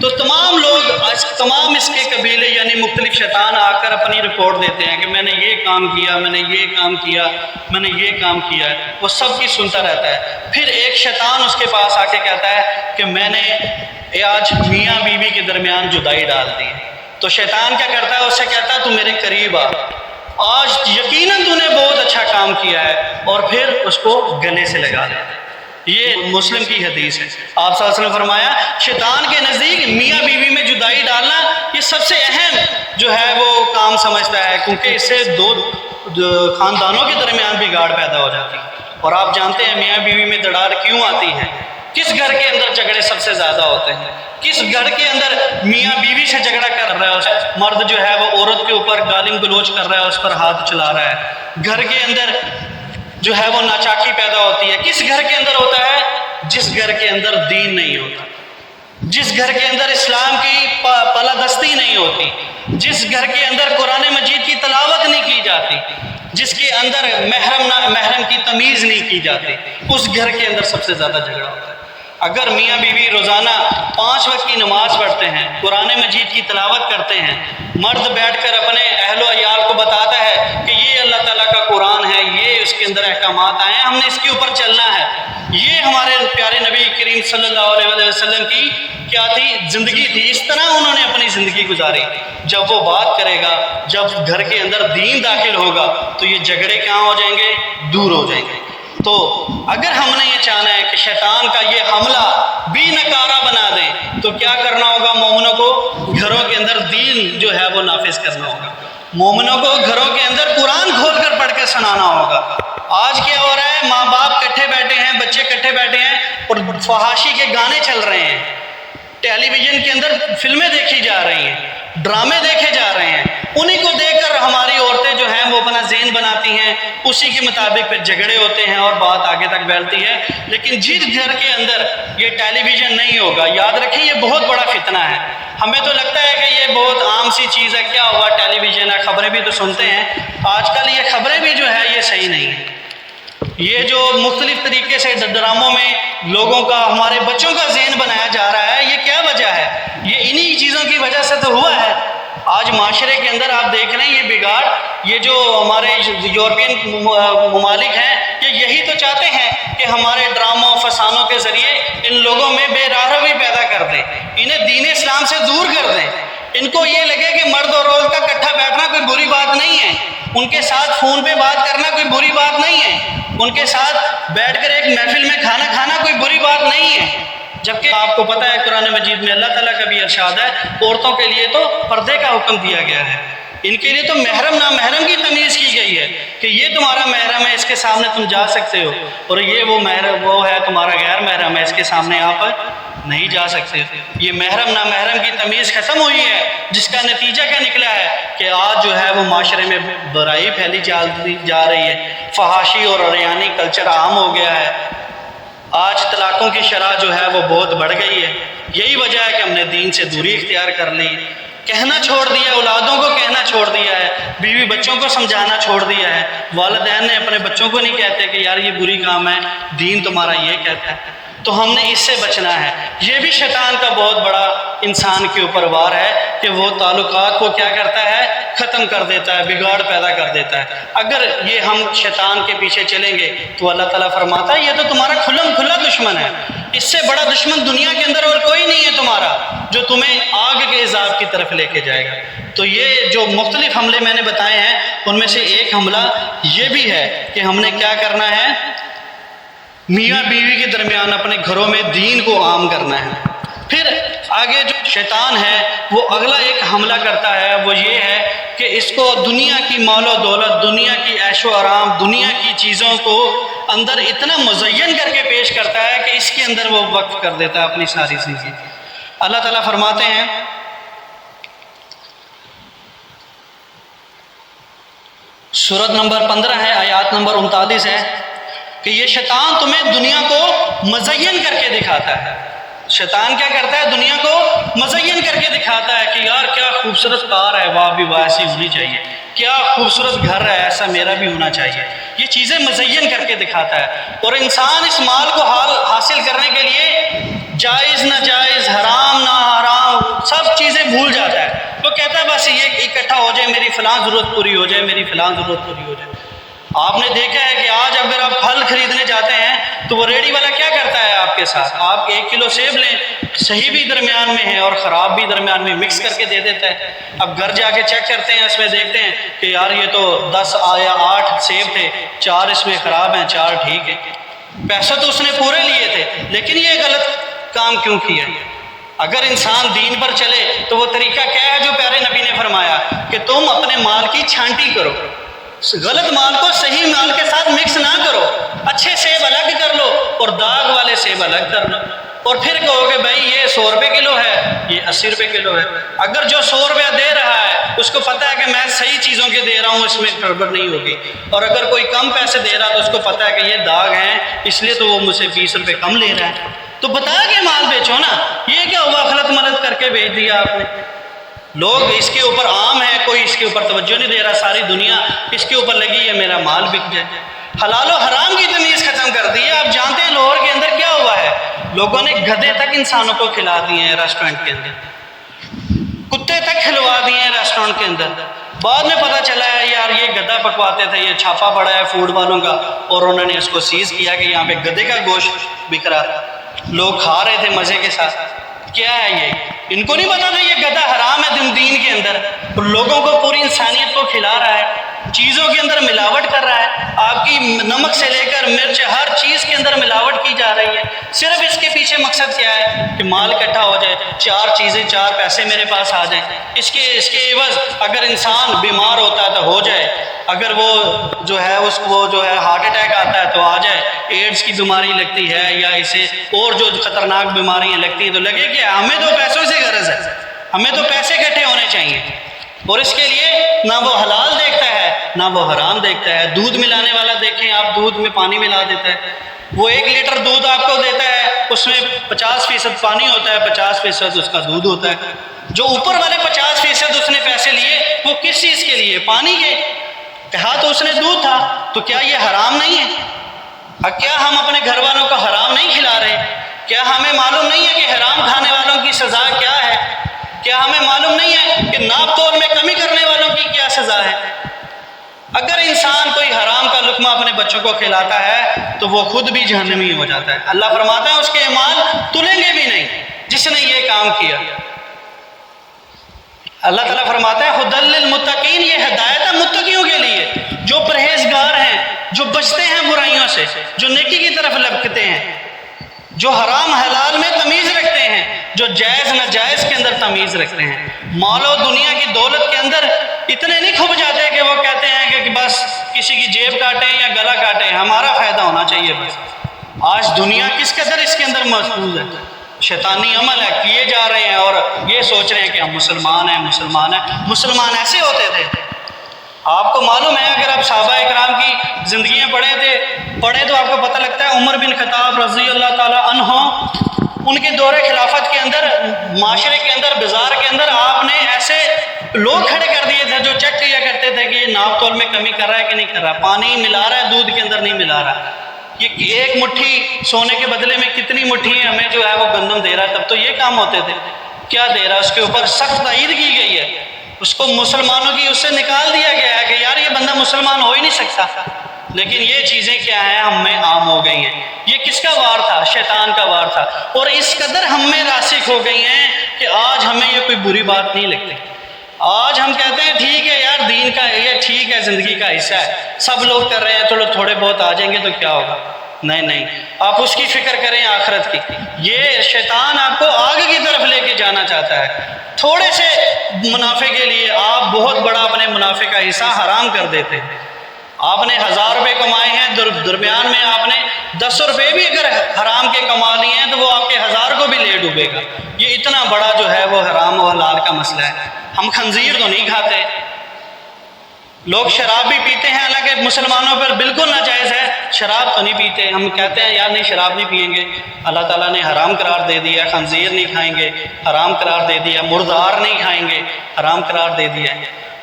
تو تمام لوگ تمام اس کے قبیلے یعنی مختلف شیطان آ کر اپنی رپورٹ دیتے ہیں کہ میں نے یہ کام کیا، میں نے یہ کام کیا، میں نے یہ کام کیا ہے، وہ سب کی سنتا رہتا ہے۔ پھر ایک شیطان اس کے پاس آ کے کہتا ہے کہ میں نے آج میاں بیوی کے درمیان جدائی ڈال دی ہے۔ تو شیطان کیا کرتا ہے، اس سے کہتا ہے تو میرے قریب آ، آج یقیناً تو نے بہت اچھا کام کیا ہے، اور پھر اس کو گلے سے لگا دیتا ہے۔ یہ مسلم کی حدیث ہے۔ آپ صلی اللہ علیہ وسلم نے فرمایا شیطان کے نزدیک میاں بیوی میں جدائی ڈالنا یہ سب سے اہم جو ہے وہ کام سمجھتا ہے، کیونکہ اس سے دو خاندانوں کے درمیان بگاڑ پیدا ہو جاتی ہے۔ اور آپ جانتے ہیں میاں بیوی میں دراڑ کیوں آتی ہے، کس گھر کے اندر جھگڑے سب سے زیادہ ہوتے ہیں، کس گھر کے اندر میاں بیوی سے جھگڑا کر رہا ہے، مرد جو ہے وہ عورت کے اوپر گالی گلوچ کر رہا ہے، اس پر ہاتھ چلا رہا ہے، گھر کے اندر جو ہے وہ ناچاکی پیدا ہوتی ہے، کس گھر کے اندر ہوتا ہے، جس گھر کے اندر دین نہیں ہوتا، جس گھر کے اندر اسلام کی پالادستی نہیں ہوتی، جس گھر کے اندر قرآن مجید کی تلاوت نہیں کی جاتی، جس کے اندر محرم نہ محرم کی تمیز نہیں کی جاتی، اس گھر کے اندر سب سے زیادہ جھگڑا ہوتا ہے۔ اگر میاں بیوی روزانہ 5 وقت کی نماز پڑھتے ہیں، قرآن مجید کی تلاوت کرتے ہیں، مرد بیٹھ کر اپنے اہل و عیال کو بتاتا ہے کہ یہ اللہ تعالیٰ کا قرآن ہے، یہ اس کے اندر احکامات آئے ہیں، ہم نے اس کے اوپر چلنا ہے، یہ ہمارے پیارے نبی کریم صلی اللہ علیہ وسلم کی کیا تھی، زندگی تھی، اس طرح انہوں نے اپنی زندگی گزاری۔ جب وہ بات کرے گا، جب گھر کے اندر دین داخل ہوگا تو یہ جھگڑے کہاں ہو جائیں گے، دور ہو جائیں گے۔ تو اگر ہم نے یہ چاہنا ہے کہ شیطان کا یہ حملہ بھی ناکارہ بنا دیں تو کیا کرنا ہوگا، مومنوں کو گھروں کے اندر دین جو ہے وہ نافذ کرنا ہوگا، مومنوں کو گھروں کے اندر قرآن کھول کر پڑھ کے سنانا ہوگا۔ آج کیا ہو رہا ہے، ماں باپ کٹھے بیٹھے ہیں، بچے کٹھے بیٹھے ہیں اور فحاشی کے گانے چل رہے ہیں، ٹیلی ویژن کے اندر فلمیں دیکھی جا رہی ہیں، ڈرامے دیکھے جا رہے ہیں، انہی کو دیکھ کر ہماری عورتیں جو ہیں وہ اپنا ذہن بناتی ہیں، اسی کے مطابق پھر جھگڑے ہوتے ہیں اور بات آگے تک پھیلتی ہے۔ لیکن جس گھر کے اندر یہ ٹیلی ویژن نہیں ہوگا، یاد رکھیں یہ بہت بڑا فتنہ ہے۔ ہمیں تو لگتا ہے کہ یہ بہت عام سی چیز ہے، کیا ہوا ٹیلی ویژن ہے، خبریں بھی تو سنتے ہیں، آج کل یہ خبریں بھی جو ہے یہ صحیح نہیں ہے۔ یہ جو مختلف طریقے سے ڈراموں میں لوگوں کا، ہمارے بچوں کا ذہن بنایا جا رہا ہے، یہ کیا وجہ ہے، یہ انہی چیزوں کی وجہ سے تو ہوا ہے۔ آج معاشرے کے اندر آپ دیکھ رہے ہیں یہ بگاڑ، یہ جو ہمارے یورپین ممالک ہیں یہ یہی تو چاہتے ہیں کہ ہمارے ڈراموں فسانوں کے ذریعے ان لوگوں میں بے راہروی پیدا کر دیں، انہیں دین اسلام سے دور کر دیں، ان کو یہ لگے کہ مرد اور عورت کا اکٹھا بیٹھنا کوئی بری بات نہیں ہے، ان کے ساتھ فون پہ بات کرنا کوئی بری بات نہیں ہے، ان کے ساتھ بیٹھ کر ایک محفل میں کھانا کھانا کوئی بری بات نہیں ہے۔ جبکہ آپ کو پتہ ہے قرآن مجید میں اللہ تعالیٰ کا بھی ارشاد ہے، عورتوں کے لیے تو پردے کا حکم دیا گیا ہے، ان کے لیے تو محرم نامحرم کی تمیز کی گئی ہے کہ یہ تمہارا محرم ہے، اس کے سامنے تم جا سکتے ہو، اور یہ وہ محرم وہ ہے تمہارا غیر محرم ہے، اس کے سامنے آپ نہیں جا سکتے۔ یہ محرم نامحرم کی تمیز ختم ہوئی ہے، جس کا نتیجہ کیا نکلا ہے کہ آج جو ہے وہ معاشرے میں برائی پھیلی جا رہی ہے، فحاشی اور عریانی کلچر عام ہو گیا ہے، آج طلاقوں کی شرح جو ہے وہ بہت بڑھ گئی ہے۔ یہی وجہ ہے کہ ہم نے دین سے دوری اختیار کر لی، کہنا چھوڑ دیا، اولادوں کو کہنا چھوڑ دیا ہے، بیوی بچوں کو سمجھانا چھوڑ دیا ہے، والدین نے اپنے بچوں کو نہیں کہتے کہ یار یہ بری کام ہے، دین تمہارا یہ کہتا ہے۔ تو ہم نے اس سے بچنا ہے۔ یہ بھی شیطان کا بہت بڑا انسان کے اوپر وار ہے کہ وہ تعلقات کو کیا کرتا ہے، ختم کر دیتا ہے، بگاڑ پیدا کر دیتا ہے۔ اگر یہ ہم شیطان کے پیچھے چلیں گے تو اللہ تعالیٰ فرماتا ہے یہ تو تمہارا کھلا دشمن ہے، اس سے بڑا دشمن دنیا کے اندر اور کوئی نہیں ہے تمہارا جو تمہیں آگ کے عذاب کی طرف لے کے جائے گا۔ تو یہ جو مختلف حملے میں نے بتائے ہیں ان میں سے ایک حملہ یہ بھی ہے کہ ہم نے کیا کرنا ہے، میاں بیوی کے درمیان اپنے گھروں میں دین کو عام کرنا ہے۔ پھر آگے جو شیطان ہے وہ اگلا ایک حملہ کرتا ہے، وہ یہ ہے کہ اس کو دنیا کی مال و دولت، دنیا کی عیش و آرام، دنیا کی چیزوں کو اندر اتنا مزین کر کے پیش کرتا ہے کہ اس کے اندر وہ وقف کر دیتا ہے اپنی ساری زندگی۔ اللہ تعالیٰ فرماتے ہیں سورت نمبر 15 ہے، آیات نمبر 39 ہے کہ یہ شیطان تمہیں دنیا کو مزین کر کے دکھاتا ہے۔ شیطان کیا کرتا ہے، دنیا کو مزین کر کے دکھاتا ہے کہ یار کیا خوبصورت کار ہے، واہ بھی واہ ایسی ہونی چاہیے، کیا خوبصورت گھر ہے، ایسا میرا بھی ہونا چاہیے. یہ چیزیں مزین کر کے دکھاتا ہے. اور انسان اس مال کو حاصل کرنے کے لیے جائز ناجائز، حرام نہ حرام، سب چیزیں بھول جاتا ہے. وہ کہتا ہے بس یہ اکٹھا ہو جائے، میری فلاں ضرورت پوری ہو جائے، میری فلاں ضرورت پوری ہو جائے. آپ نے دیکھا ہے کہ آج اگر آپ پھل خریدنے جاتے ہیں تو وہ ریڑھی والا کیا کرتا ہے آپ کے ساتھ؟ آپ 1 کلو سیب لیں، صحیح بھی درمیان میں ہے اور خراب بھی درمیان میں، مکس کر کے دے دیتا ہے. اب گھر جا کے چیک کرتے ہیں، اس میں دیکھتے ہیں کہ یار یہ تو 10 یا 8 سیب تھے، 4 اس میں خراب ہیں، 4 ٹھیک ہیں. پیسے تو اس نے پورے لیے تھے، لیکن یہ غلط کام کیوں کیا؟ اگر انسان دین پر چلے تو وہ طریقہ کیا ہے جو پیارے نبی نے فرمایا کہ تم اپنے مال کی چھانٹی کرو، غلط مال کو صحیح مال کے ساتھ مکس نہ کرو. اچھے سیب الگ کر لو اور داغ والے سیب الگ کر لو، اور پھر کہو کہ بھائی یہ 100 روپے کلو ہے، یہ 80 روپے کلو ہے. اگر جو 100 روپیہ دے رہا ہے اس کو پتہ ہے کہ میں صحیح چیزوں کے دے رہا ہوں، اس میں گڑبڑ نہیں ہوگی، اور اگر کوئی کم پیسے دے رہا تو اس کو پتہ ہے کہ یہ داغ ہیں اس لیے تو وہ مجھ سے 20 روپے کم لے رہا ہے. تو بتا کے مال بیچو نا. یہ کیا ہوا خلط ملط کر کے بیچ دیا آپ نے؟ لوگ اس کے اوپر عام ہے، کوئی اس کے اوپر توجہ نہیں دے رہا، ساری دنیا اس کے اوپر لگی ہے میرا مال بک جائے. حلال و حرام کی تمیز ختم کر دی ہے. آپ جانتے ہیں لاہور کے اندر کیا ہوا ہے؟ لوگوں نے گدھے تک انسانوں کو کھلا دیے ہیں ریسٹورنٹ کے اندر، کتے تک کھلوا دیے ہیں ریسٹورنٹ کے اندر. بعد میں پتہ چلا ہے یار یہ گدھا پکواتے تھے، یہ چھاپا پڑا ہے فوڈ والوں کا اور انہوں نے اس کو سیز کیا کہ یہاں پہ گدھے کا گوشت بک رہا تھا، لوگ کھا رہے تھے مزے کے ساتھ. کیا ہے یہ؟ ان کو نہیں پتا تھا یہ گدھا حرام ہے دین کے اندر، اور لوگوں کو پوری انسانیت کو کھلا رہا ہے، چیزوں کے اندر ملاوٹ کر رہا ہے. آپ کی نمک سے لے کر مرچ، ہر چیز کے اندر ملاوٹ کی جا رہی ہے. صرف اس کے پیچھے مقصد کیا ہے کہ مال اکٹھا ہو جائے، 4 چیزیں 4 پیسے میرے پاس آ جائیں. اس کے عوض اگر انسان بیمار ہوتا ہے تو ہو جائے، اگر وہ جو ہے اس کو جو ہے ہارٹ اٹیک آتا ہے تو آ جائے، ایڈز کی بیماری لگتی ہے یا اسے اور جو خطرناک بیماریاں لگتی ہیں تو لگے کہ ہمیں تو پیسوں سے غرض ہے، ہمیں تو پیسے اکٹھے ہونے چاہیے. اور اس کے لیے نہ وہ حلال دیکھتا ہے نہ وہ حرام دیکھتا ہے. دودھ ملانے والا دیکھیں آپ، دودھ میں پانی ملا دیتا ہے. وہ 1 لیٹر دودھ آپ کو دیتا ہے، اس میں 50% پانی ہوتا ہے، 50% اس کا دودھ ہوتا ہے. جو اوپر والے 50% اس نے پیسے لیے وہ کس چیز کے لیے؟ پانی کے. کہا تو اس نے دودھ تھا، تو کیا یہ حرام نہیں ہے؟ کیا ہم اپنے گھر والوں کو حرام نہیں کھلا رہے؟ کیا ہمیں معلوم نہیں ہے کہ حرام کھانے والوں کی سزا کیا ہے؟ کیا ہمیں معلوم نہیں ہے کہ ناپ تول میں کمی کرنے والوں کی کیا سزا ہے؟ اگر انسان کوئی حرام کا لقمہ اپنے بچوں کو کھلاتا ہے تو وہ خود بھی جہنمی ہو جاتا ہے. اللہ فرماتا ہے اس کے اعمال تلیں گے بھی نہیں جس نے یہ کام کیا. اللہ تعالیٰ فرماتا ہے ہدی للمتقین، یہ ہدایت ہے متقیوں کے لیے جو پرہیزگار ہیں، جو بچتے ہیں برائیوں سے، جو نیکی کی طرف لپکتے ہیں، جو حرام حلال میں تمیز رکھتے ہیں، جو جائز ناجائز کے اندر تمیز رکھتے ہیں. مال و دنیا کی دولت کے اندر اتنے نہیں کھپ جاتے کہ وہ کہتے ہیں کہ بس کسی کی جیب کاٹیں یا گلا کاٹیں، ہمارا فائدہ ہونا چاہیے بس. آج دنیا کس قدر اس کے اندر محفوظ ہے، شیطانی عمل ہے، کیے جا رہے ہیں اور یہ سوچ رہے ہیں کہ ہم مسلمان ہیں. مسلمان ایسے ہوتے تھے. آپ کو معلوم ہے اگر آپ صحابہ اکرام کی زندگیاں پڑھیں تو آپ کو پتہ لگتا ہے عمر بن خطاب رضی اللہ تعالیٰ عنہ، ان کے دور خلافت کے اندر، معاشرے کے اندر، بازار کے اندر آپ نے ایسے لوگ کھڑے کر دیے تھے جو چیک کیا کرتے تھے کہ یہ ناپ تول میں کمی کر رہا ہے کہ نہیں کر رہا، پانی ملا رہا ہے دودھ کے اندر نہیں ملا رہا، یہ 1 مٹھی سونے کے بدلے میں کتنی مٹھی ہمیں جو ہے وہ گندم دے رہا ہے. تب تو یہ کام ہوتے تھے. کیا دے رہا ہے؟ اس کے اوپر سخت تائید کی گئی ہے، اس کو مسلمانوں کی اس سے نکال دیا گیا ہے کہ یار یہ بندہ مسلمان ہو ہی نہیں سکتا. لیکن یہ چیزیں کیا ہیں ہم میں عام ہو گئی ہیں. یہ کس کا وار تھا؟ شیطان کا وار تھا. اور اس قدر ہم میں راسخ ہو گئی ہیں کہ آج ہمیں یہ کوئی بری بات نہیں لگتی. آج ہم کہتے ہیں ٹھیک ہے یار دین کا یہ ٹھیک ہے، زندگی کا حصہ ہے، سب لوگ کر رہے ہیں، چلو تھوڑے بہت آ جائیں گے تو کیا ہوگا. نہیں، آپ اس کی فکر کریں آخرت کی. یہ شیطان آپ کو آگ کی طرف لے کے جانا چاہتا ہے. تھوڑے سے منافع کے لیے آپ بہت بڑا اپنے منافع کا حصہ حرام کر دیتے ہیں. آپ نے 1000 روپے کمائے ہیں، درمیان میں آپ نے 10 روپے بھی اگر حرام کے کما لیے ہیں تو وہ آپ کے 1000 کو بھی لے ڈوبے گا. یہ اتنا بڑا جو ہے وہ حرام و حلال کا مسئلہ ہے. ہم خنزیر تو نہیں کھاتے. لوگ شراب بھی پیتے ہیں، حالانکہ مسلمانوں پر بالکل ناجائز ہے. شراب تو نہیں پیتے. ہم کہتے ہیں یار نہیں شراب نہیں پئیں گے، اللہ تعالیٰ نے حرام قرار دے دیا. خنزیر نہیں کھائیں گے، حرام قرار دے دیا. مردار نہیں کھائیں گے، حرام قرار دے دیا.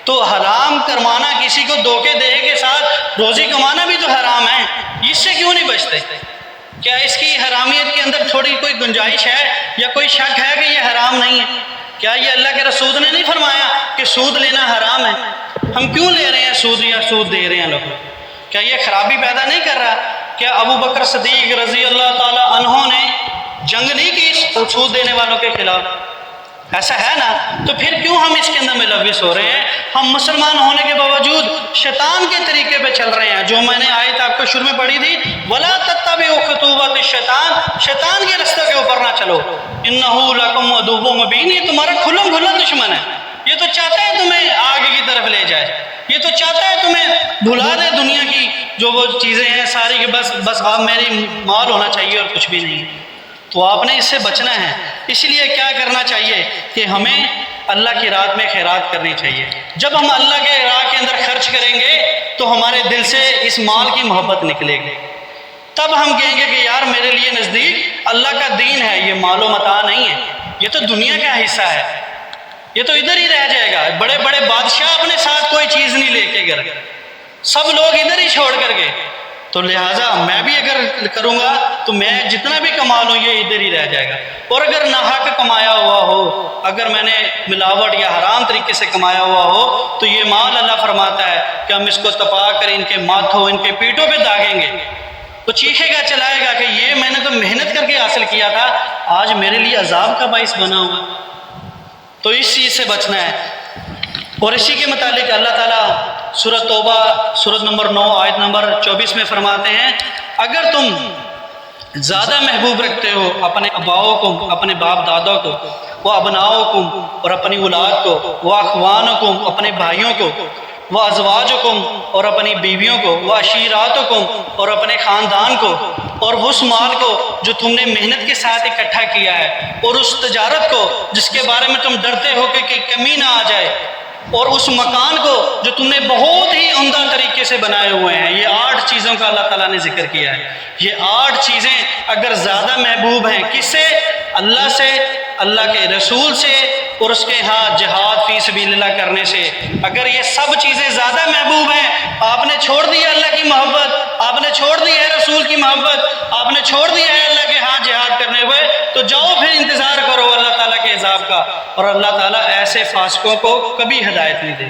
تو حرام کروانا، کسی کو دھوکے دے کے ساتھ روزی کمانا بھی تو حرام ہے، اس سے کیوں نہیں بچتے؟ کیا اس کی حرامیت کے اندر تھوڑی کوئی گنجائش ہے یا کوئی شک ہے کہ یہ حرام نہیں ہے؟ کیا یہ اللہ کے رسول نے نہیں فرمایا کہ سود لینا حرام ہے؟ ہم کیوں لے رہے ہیں سود یا سود دے رہے ہیں لوگ؟ کیا یہ خرابی پیدا نہیں کر رہا؟ کیا ابو بکر صدیق رضی اللہ تعالی عنہ نے جنگ نہیں کی سود دینے والوں کے خلاف؟ ایسا ہے نا؟ تو پھر کیوں ہم اس کے اندر ملوث ہو رہے ہیں؟ ہم مسلمان ہونے کے باوجود شیطان کے طریقے پہ چل رہے ہیں، جو میں نے آیت آپ کو شروع میں پڑھی تھی، وَلَا تَتَّبِعُوا خُطُوَاتِ الشَّيْطَانِ، شیطان کے راستے کے اوپر نہ چلو، إِنَّهُ لَكُمْ عَدُوٌّ مُبِينٌ، یہ تمہارا کھلم کھلا دشمن ہے، یہ تو چاہتا ہے تمہیں آگ کی طرف لے جائے، یہ تو چاہتا ہے تمہیں بھلا دے دنیا کی جو وہ چیزیں ہیں ساری، کہ بس آپ میری مال ہونا چاہیے اور کچھ بھی نہیں۔ تو آپ نے اس سے بچنا ہے، اس لیے کیا کرنا چاہیے کہ ہمیں اللہ کی راہ میں خیرات کرنی چاہیے۔ جب ہم اللہ کے راہ کے اندر خرچ کریں گے تو ہمارے دل سے اس مال کی محبت نکلے گی، تب ہم کہیں گے کہ یار میرے لیے نزدیک اللہ کا دین ہے، یہ مال و متاع نہیں ہے، یہ تو دنیا کا حصہ ہے، یہ تو ادھر ہی رہ جائے گا۔ بڑے بڑے بادشاہ اپنے ساتھ کوئی چیز نہیں لے کے گئے، سب لوگ ادھر ہی چھوڑ کر گئے، تو لہٰذا میں بھی اگر کروں گا تو میں جتنا بھی کما لوں یہ ادھر ہی رہ جائے گا۔ اور اگر ناحق کمایا ہوا ہو، اگر میں نے ملاوٹ یا حرام طریقے سے کمایا ہوا ہو، تو یہ مال اللہ فرماتا ہے کہ ہم اس کو تپا کر ان کے ماتھوں ان کے پیٹوں پہ داغیں گے، تو چیخے گا چلائے گا کہ یہ میں نے تو محنت کر کے حاصل کیا تھا، آج میرے لیے عذاب کا باعث بنا ہوا۔ تو اس چیز سے بچنا ہے۔ اور اسی کے متعلق اللہ تعالیٰ سورۃ توبہ سورۃ نمبر 9 آیت نمبر 24 میں فرماتے ہیں، اگر تم زیادہ محبوب رکھتے ہو اپنے اباؤں کو، اپنے باپ دادوں کو، وہ ابناؤکم اور اپنی اولاد کو، وہ اخوانکم اپنے بھائیوں کو، وہ ازواجکم اور اپنی بیویوں کو، وہ عشیراتکم اور اپنے خاندان کو، اور اس مال کو جو تم نے محنت کے ساتھ اکٹھا کیا ہے، اور اس تجارت کو جس کے بارے میں تم ڈرتے ہو کہ کمی نہ آ جائے، اور اس مکان کو جو تم نے بہت ہی عمدہ طریقے سے بنائے ہوئے ہیں۔ یہ 8 چیزوں کا اللہ تعالیٰ نے ذکر کیا ہے۔ یہ 8 چیزیں اگر زیادہ محبوب ہیں کس سے؟ اللہ سے، اللہ کے رسول سے، اور اس کے ہاں جہاد فی سبیل اللہ کرنے سے۔ اگر یہ سب چیزیں زیادہ محبوب ہیں، آپ نے چھوڑ دی ہے اللہ کی محبت، آپ نے چھوڑ دی ہے رسول کی محبت، آپ نے چھوڑ دیا ہے اللہ کے ہاں جہاد کرنے ہوئے، تو جاؤ پھر انتظار کرو اللہ تعالیٰ کے عذاب کا، اور اللہ تعالیٰ ایسے فاسقوں کو کبھی ہدایت نہیں دے۔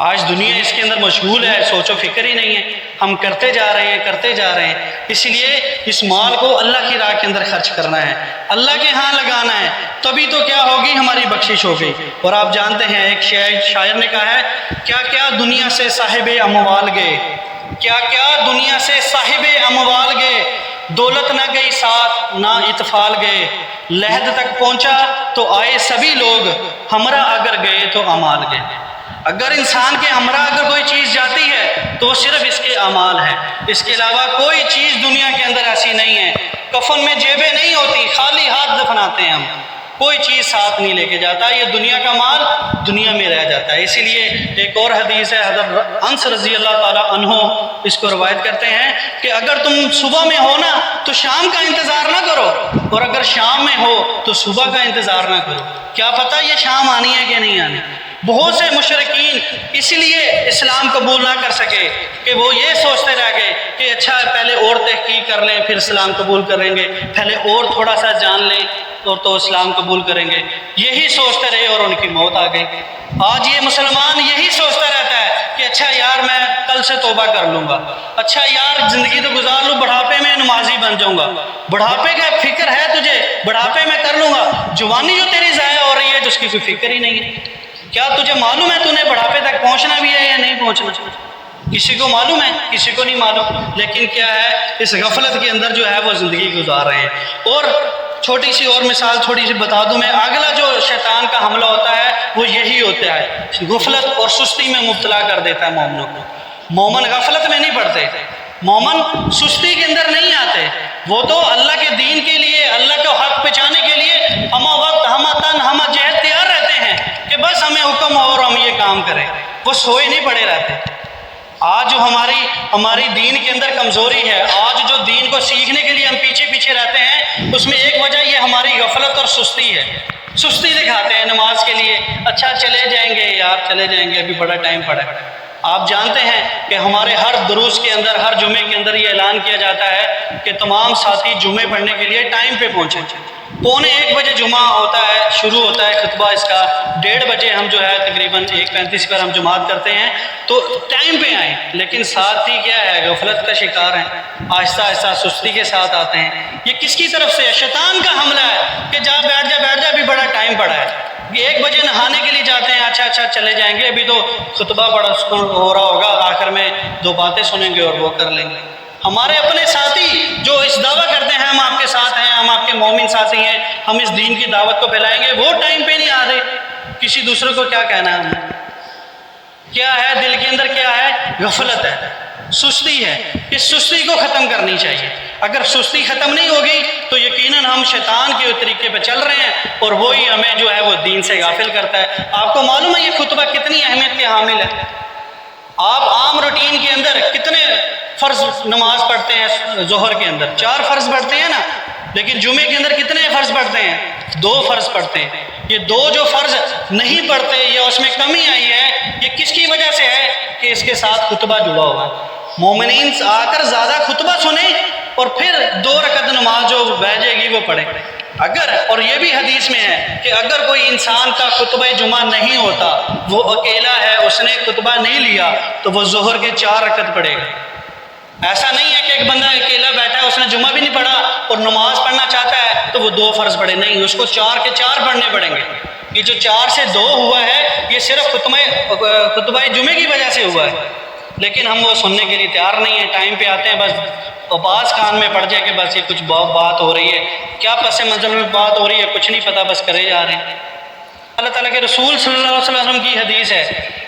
آج دنیا اس کے اندر مشغول ہے، سوچ و فکر ہی نہیں ہے، ہم کرتے جا رہے ہیں۔ اس لیے اس مال کو اللہ کی راہ کے اندر خرچ کرنا ہے، اللہ کے ہاں لگانا ہے، تبھی تو کیا ہوگی، ہماری بخشش ہوگی۔ اور آپ جانتے ہیں ایک شاعر نے کہا ہے، کیا کیا دنیا سے صاحب اموال گئے، کیا کیا دنیا سے صاحب اموال گئے، دولت نہ گئی ساتھ نہ اطفال گئے، لحد تک پہنچا تو آئے سبھی لوگ، ہمراہ اگر گئے تو اعمال گئے۔ اگر انسان کے ہمراہ اگر کوئی چیز جاتی ہے تو وہ صرف اس کے اعمال ہیں، اس کے علاوہ کوئی چیز دنیا کے اندر ایسی نہیں ہے۔ کفن میں جیبیں نہیں ہوتی، خالی ہاتھ دفناتے ہیں ہم، کوئی چیز ساتھ نہیں لے کے جاتا، یہ دنیا کا مال دنیا میں رہ جاتا ہے۔ اسی لیے ایک اور حدیث ہے، حضرت انس رضی اللہ تعالیٰ عنہ اس کو روایت کرتے ہیں کہ اگر تم صبح میں ہو نا تو شام کا انتظار نہ کرو، اور اگر شام میں ہو تو صبح کا انتظار نہ کرو، کیا پتہ یہ شام آنی ہے کہ نہیں آنی۔ بہت سے مشرکین اس لیے اسلام قبول نہ کر سکے کہ وہ یہ سوچتے رہ گئے کہ اچھا پہلے اور تحقیق کر لیں پھر اسلام قبول کریں گے، پہلے اور تھوڑا سا جان لیں تو اسلام قبول کریں گے، یہی سوچتے رہے اور ان کی موت آ گئی۔ آج یہ مسلمان یہی سوچتا رہتا ہے کہ اچھا یار میں کل سے توبہ کر لوں گا، اچھا یار زندگی تو گزار لوں، بڑھاپے میں نمازی بن جاؤں گا، بڑھاپے کا فکر ہے تجھے، بڑھاپے میں کر لوں گا، جوانی جو تیری ضائع ہو رہی ہے تو اس کی کوئی فکر ہی نہیں ہے۔ کیا تجھے معلوم ہے تُونے بڑھاپے تک پہنچنا بھی ہے یا نہیں پہنچنا؟ کسی کو معلوم ہے، کسی کو نہیں معلوم، لیکن کیا ہے اس غفلت کے اندر جو ہے وہ زندگی گزار رہے ہیں۔ اور چھوٹی سی اور مثال تھوڑی سی بتا دوں میں، اگلا جو شیطان کا حملہ ہوتا ہے وہ یہی ہوتا ہے، غفلت اور سستی میں مبتلا کر دیتا ہے مومنوں کو۔ مومن غفلت میں نہیں پڑتے، مومن سستی کے اندر نہیں آتے، وہ تو اللہ کے دین کے لیے، اللہ کو حق پہچانے کے لیے ہمہ وقت ہمہ تن ہمہ جہد تیار رہتے ہیں کہ بس ہمیں حکم ہو اور ہم یہ کام کریں، وہ سوئے نہیں پڑے رہتے۔ آج جو ہماری دین کے اندر کمزوری ہے، آج جو دین کو سیکھنے کے لیے ہم پیچھے پیچھے رہتے ہیں، اس میں ایک وجہ یہ ہماری غفلت اور سستی ہے۔ سستی دکھاتے ہیں نماز کے لیے، اچھا چلے جائیں گے یار، چلے جائیں گے، ابھی بڑا ٹائم پڑا ہے۔ آپ جانتے ہیں کہ ہمارے ہر دروس کے اندر، ہر جمعے کے اندر یہ اعلان کیا جاتا ہے کہ تمام ساتھی جمعے پڑھنے کے لیے ٹائم پہ پہنچیں۔ 1:45 جمعہ ہوتا ہے، شروع ہوتا ہے خطبہ اس کا، 1:30 بجے ہم جو ہے تقریباً 1:35 پر ہم جماعت کرتے ہیں، تو ٹائم پہ آئیں۔ لیکن ساتھی کیا ہے، غفلت کا شکار ہیں، آہستہ آہستہ سستی کے ساتھ آتے ہیں۔ یہ کس کی طرف سے ہے؟ شیطان کا حملہ ہے کہ جا بیٹھ جا، ابھی بڑا ٹائم پڑا ہے۔ 1 بجے نہانے کے لیے جاتے ہیں، اچھا چلے جائیں گے، ابھی تو خطبہ بڑا ہو رہا ہوگا، آخر میں 2 باتیں سنیں گے اور وہ کر لیں گے۔ ہمارے اپنے ساتھی جو اس دعویٰ کرتے ہیں ہم آپ کے ساتھ ہیں، ہم آپ کے مومن ساتھی ہیں، ہم اس دین کی دعوت کو پھیلائیں گے، وہ ٹائم پہ نہیں آ رہے۔ کسی دوسرے کو کیا کہنا ہے ہمیں؟ کیا ہے دل کے اندر؟ کیا ہے؟ غفلت ہے، سستی ہے۔ اس سستی کو ختم کرنی چاہیے۔ اگر سستی ختم نہیں ہوگی تو یقیناً ہم شیطان کے طریقے پہ چل رہے ہیں اور وہی ہمیں جو ہے وہ دین سے غافل کرتا ہے۔ آپ کو معلوم ہے یہ خطبہ کتنی اہمیت کے حامل ہے؟ آپ عام روٹین کے اندر کتنے فرض نماز پڑھتے ہیں؟ ظہر کے اندر 4 فرض پڑھتے ہیں نا، لیکن جمعے کے اندر کتنے فرض پڑھتے ہیں؟ 2 فرض پڑھتے ہیں۔ یہ 2 جو فرض نہیں پڑھتے یا اس میں کمی آئی ہے، یہ کس کی وجہ سے ہے؟ کہ اس کے ساتھ خطبہ جڑا ہوا ہے۔ مومنین آ کر زیادہ خطبہ سنیں اور پھر 2 رکعت نماز جو بہ جائے گی وہ پڑھیں۔ اگر، اور یہ بھی حدیث میں ہے کہ اگر کوئی انسان کا خطبہ جمعہ نہیں ہوتا، وہ اکیلا ہے، اس نے خطبہ نہیں لیا، تو وہ ظہر کے 4 رکعت پڑھے گا۔ ایسا نہیں ہے کہ ایک بندہ اکیلا بیٹھا ہے، اس نے جمعہ بھی نہیں پڑھا اور نماز پڑھنا چاہتا ہے تو وہ 2 فرض پڑھے، نہیں، اس کو 4 کے 4 پڑھنے پڑیں گے۔ یہ جو 4 سے 2 ہوا ہے، یہ صرف خطبہ جمعے کی وجہ سے ہوا ہے، لیکن ہم وہ سننے کے لیے تیار نہیں ہیں۔ ٹائم پہ آتے ہیں، بس آواز کان میں پڑ جائے کہ بس یہ کچھ بات ہو رہی ہے، کیا پس منظر میں بات ہو رہی ہے کچھ نہیں پتہ، بس کرے جا رہے ہیں۔ اللہ تعالیٰ کے رسول صلی اللہ علیہ وسلم کی حدیث ہے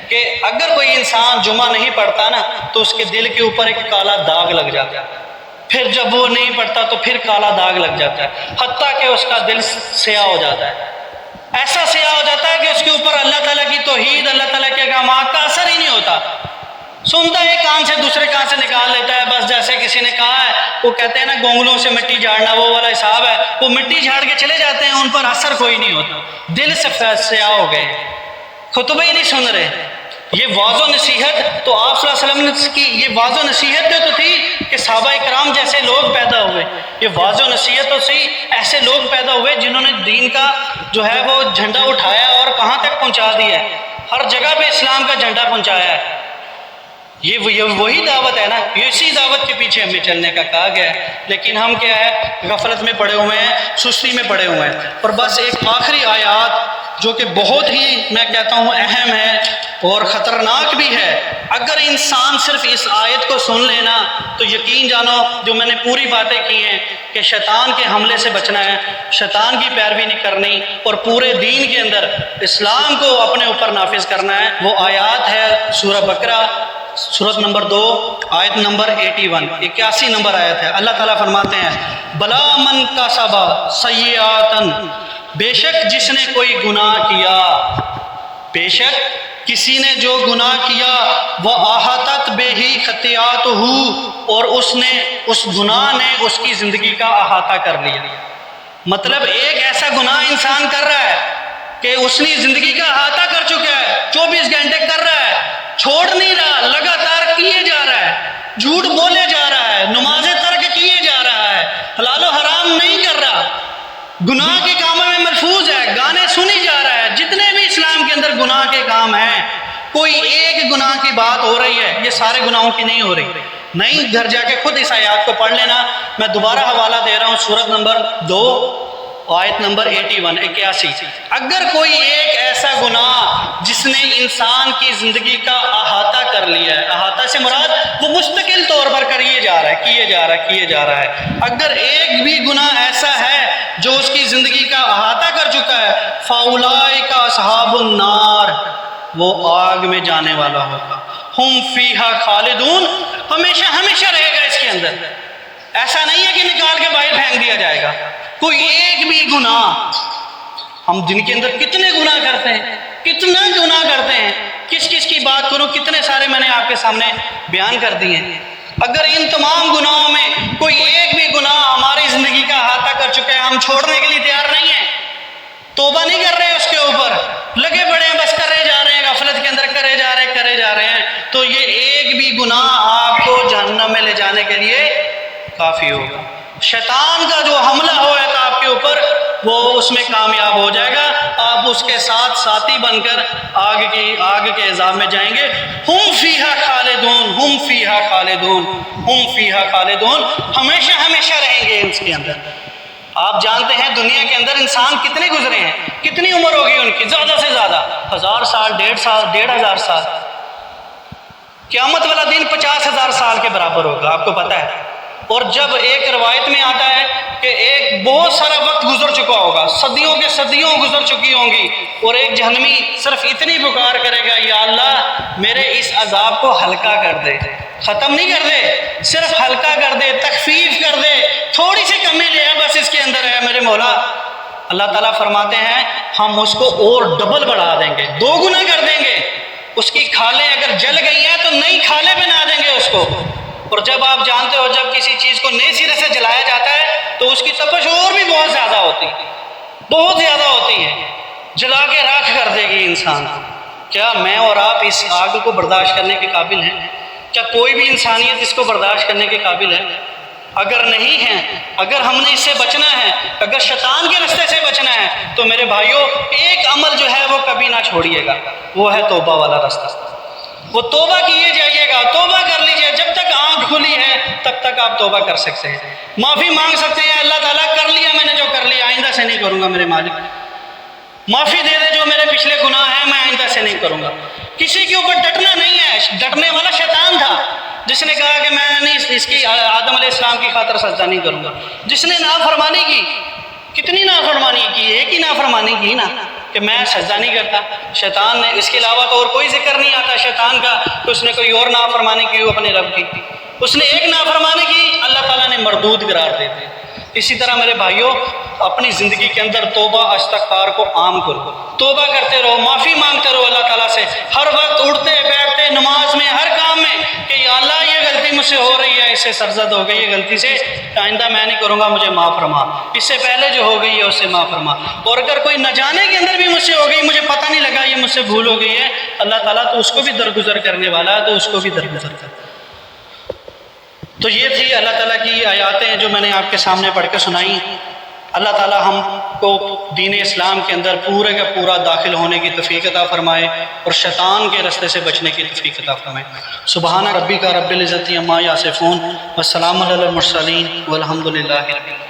کہ اگر کوئی انسان جمعہ نہیں پڑھتا نا تو اس کے دل کے اوپر ایک کالا داغ لگ جاتا ہے، پھر جب وہ نہیں پڑھتا تو پھر کالا داغ لگ جاتا ہے، حتیٰ کہ اس کا دل سیاہ ہو جاتا ہے۔ ایسا سیاہ ہو جاتا ہے کہ اس کے اوپر اللہ تعالیٰ کی توحید، اللہ تعالیٰ کے احکامات کا اثر ہی نہیں ہوتا۔ سنتا ہے، کان سے دوسرے کان سے نکال لیتا ہے، بس جیسے کسی نے کہا ہے، وہ کہتے ہیں نا گونگلوں سے مٹی جھاڑنا، وہ والا حساب ہے، وہ مٹی جھاڑ کے چلے جاتے ہیں، ان پر اثر کوئی نہیں ہوتا، دل سے سیاہ ہو گئے، خطبہ ہی نہیں سن رہے۔ یہ واضح و نصیحت تو آپ صلی اللہ علیہ وسلم کی یہ واضح و نصیحت تو تھی کہ صحابہ کرام جیسے لوگ پیدا ہوئے، یہ واضح و نصیحت تو صحیح ایسے لوگ پیدا ہوئے جنہوں نے دین کا جو ہے وہ جھنڈا اٹھایا اور کہاں تک پہنچا دیا ہے، ہر جگہ پہ اسلام کا جھنڈا پہنچایا ہے۔ یہ وہی دعوت ہے نا، اسی دعوت کے پیچھے ہمیں چلنے کا کہا گیا ہے، لیکن ہم کیا ہے، غفلت میں پڑے ہوئے ہیں، سستی میں پڑے ہوئے ہیں۔ اور بس ایک آخری آیات جو کہ بہت ہی میں کہتا ہوں اہم ہے اور خطرناک بھی ہے، اگر انسان صرف اس آیت کو سن لینا تو یقین جانو جو میں نے پوری باتیں کی ہیں کہ شیطان کے حملے سے بچنا ہے، شیطان کی پیروی نہیں کرنی اور پورے دین کے اندر اسلام کو اپنے اوپر نافذ کرنا ہے۔ وہ آیات ہے سورہ بقرہ، سورت نمبر 2 آیت نمبر 81 نمبر آیت ہے۔ اللہ تعالیٰ فرماتے ہیں، بلا من کسب سیئاتن، بے شک جس نے کوئی گناہ کیا، بے شک کسی نے جو گناہ کیا، وہ احاطت بہ خطیئاتہ، اور اس گناہ نے اس کی زندگی کا احاطہ کر لیا۔ مطلب ایک ایسا گناہ انسان کر رہا ہے کہ اس نے زندگی کا احاطہ کر چکا ہے، 24 گھنٹے کر رہا ہے، چھوڑ نہیں رہا، لگاتار کیے جا رہا ہے، جھوٹ بولے جا رہا ہے، نمازیں ترک کیے جا رہا ہے، حلال و حرام نہیں کر رہا، گناہ کے کاموں میں محفوظ ہے، گانے سنی جا رہا ہے، جتنے بھی اسلام کے اندر گناہ کے کام ہیں، کوئی ایک گناہ کی بات ہو رہی ہے، یہ سارے گناہوں کی نہیں ہو رہی۔ نہیں، گھر جا کے خود اس آیات کو پڑھ لینا، میں دوبارہ حوالہ دے رہا ہوں، سورت نمبر 2 آیت نمبر 81۔ اگر کوئی ایک ایسا گناہ جس نے انسان کی زندگی کا احاطہ کر لیا ہے، احاطہ سے مراد وہ مستقل طور پر کیے جا رہا ہے، اگر ایک بھی گناہ ایسا ہے جو اس کی زندگی کا احاطہ کر چکا ہے، فَأُولَٰئِکَ أَصْحَابُ النَّارِ، وہ آگ میں جانے والا ہوگا، ہم فیہا خالدون، ہمیشہ ہمیشہ رہے گا اس کے اندر۔ ایسا نہیں ہے کہ نکال کے باہر پھینک دیا جائے گا، کوئی ایک بھی گناہ ہم دن کے اندر کتنے گناہ کرتے ہیں، کتنا گناہ کرتے ہیں، کس کس کی بات کروں، کتنے سارے میں نے آپ کے سامنے بیان کر دیے ہیں۔ اگر ان تمام گناہوں میں کوئی ایک بھی گناہ ہماری زندگی کا احاطہ کر چکا ہے، ہم چھوڑنے کے لیے تیار نہیں ہیں، توبہ نہیں کر رہے اس کے اوپر، لگے پڑے ہیں، بس کرے جا رہے ہیں، غفلت کے اندر کرے جا رہے ہیں، تو یہ ایک بھی گناہ آپ کو جہنم میں لے جانے کے لیے کافی ہوگا۔ شیطان کا جو حملہ ہوا ہے آپ کے اوپر، وہ اس میں کامیاب ہو جائے گا، آپ اس کے ساتھ ساتھی بن کر آگ کے عذاب میں جائیں گے۔ ہم فیہا خالدون، ہم فیہا خالدون، ہم فیہا خالدون، ہمیشہ ہمیشہ رہیں گے اس کے اندر۔ آپ جانتے ہیں دنیا کے اندر انسان کتنے گزرے ہیں، کتنی عمر ہوگی ان کی، زیادہ سے زیادہ 1000 سال، 1500 سال۔ قیامت والا دن 50,000 سال کے برابر ہوگا، آپ کو پتہ ہے۔ اور جب ایک روایت میں آتا ہے کہ ایک بہت سارا وقت گزر چکا ہوگا، صدیوں کے صدیوں گزر چکی ہوں گی، اور ایک جہنمی صرف اتنی پکار کرے گا، یا اللہ میرے اس عذاب کو ہلکا کر دے، ختم نہیں کر دے، صرف ہلکا کر دے، تخفیف کر دے، تھوڑی سی کمی لے بس اس کے اندر ہے میرے مولا۔ اللہ تعالیٰ فرماتے ہیں ہم اس کو اور ڈبل بڑھا دیں گے، 2 گنا کر دیں گے۔ اس کی کھالیں اگر جل گئی ہیں تو نئی کھالیں بنا دیں گے اس کو۔ اور جب آپ جانتے ہو جب کسی چیز کو نئے سرے سے جلایا جاتا ہے تو اس کی تپش اور بھی بہت زیادہ ہوتی ہے، بہت زیادہ ہوتی ہے، جلا کے راکھ کر دے گی انسان۔ کیا میں اور آپ اس آگ کو برداشت کرنے کے قابل ہیں؟ کیا کوئی بھی انسانیت اس کو برداشت کرنے کے قابل ہے؟ اگر نہیں ہے، اگر ہم نے اس سے بچنا ہے، اگر شیطان کے رستے سے بچنا ہے، تو میرے بھائیوں ایک عمل جو ہے وہ کبھی نہ چھوڑیے گا، وہ ہے توبہ والا رستہ۔ وہ توبہ کیے جائیے گا، توبہ کر لیجئے، جب تک آنکھ کھلی ہے تب تک آپ توبہ کر سکتے ہیں، معافی مانگ سکتے ہیں، اللہ تعالیٰ کر لیا میں نے جو کر لیا، آئندہ سے نہیں کروں گا میرے مالک، معافی دے دے جو میرے پچھلے گناہ ہیں، میں آئندہ سے نہیں کروں گا۔ کسی کے اوپر ڈٹنا نہیں ہے، ڈٹنے والا شیطان تھا جس نے کہا کہ میں نہیں اس کی آدم علیہ السلام کی خاطر سجدہ نہیں کروں گا۔ جس نے نافرمانی کی، کتنی نافرمانی کی، ایک ہی نافرمانی کی نا کہ میں سجدہ نہیں کرتا، شیطان نے اس کے علاوہ تو اور کوئی ذکر نہیں آتا شیطان کا کہ اس نے کوئی اور نافرمانی کی اپنے رب کی، اس نے ایک نافرمانی کی، اللہ تعالیٰ نے مردود قرار دے دی۔ اسی طرح میرے بھائیوں اپنی زندگی کے اندر توبہ استغفار کو عام کرو، توبہ کرتے رہو، معافی مانگتے رہو اللہ تعالیٰ سے، ہر وقت اٹھتے بیٹھتے نماز میں ہر کام میں کہ یا اللہ یہ غلطی مجھ سے ہو رہی ہے، اس سے سرزد ہو گئی ہے غلطی سے، آئندہ میں نہیں کروں گا، مجھے معاف فرما، اس سے پہلے جو ہو گئی ہے اس سے معاف فرما، اور اگر کوئی نہ جانے کے اندر بھی مجھ سے ہو گئی، مجھے پتہ نہیں لگا یہ مجھ سے بھول ہو گئی ہے، اللہ تعالیٰ تو اس کو بھی درگزر کرنے والا ہے، تو اس کو بھی درگزر کر۔ تو یہ تھی اللہ تعالیٰ کی آیاتیں جو میں نے آپ کے سامنے پڑھ کے سنائی۔ اللہ تعالیٰ ہم کو دین اسلام کے اندر پورے کا پورا داخل ہونے کی توفیق عطا فرمائے اور شیطان کے رستے سے بچنے کی توفیق عطا فرمائے۔ سبحان ربک رب العزت عما یصفون والسلام علی المرسلین والحمد للہ رب العالمین۔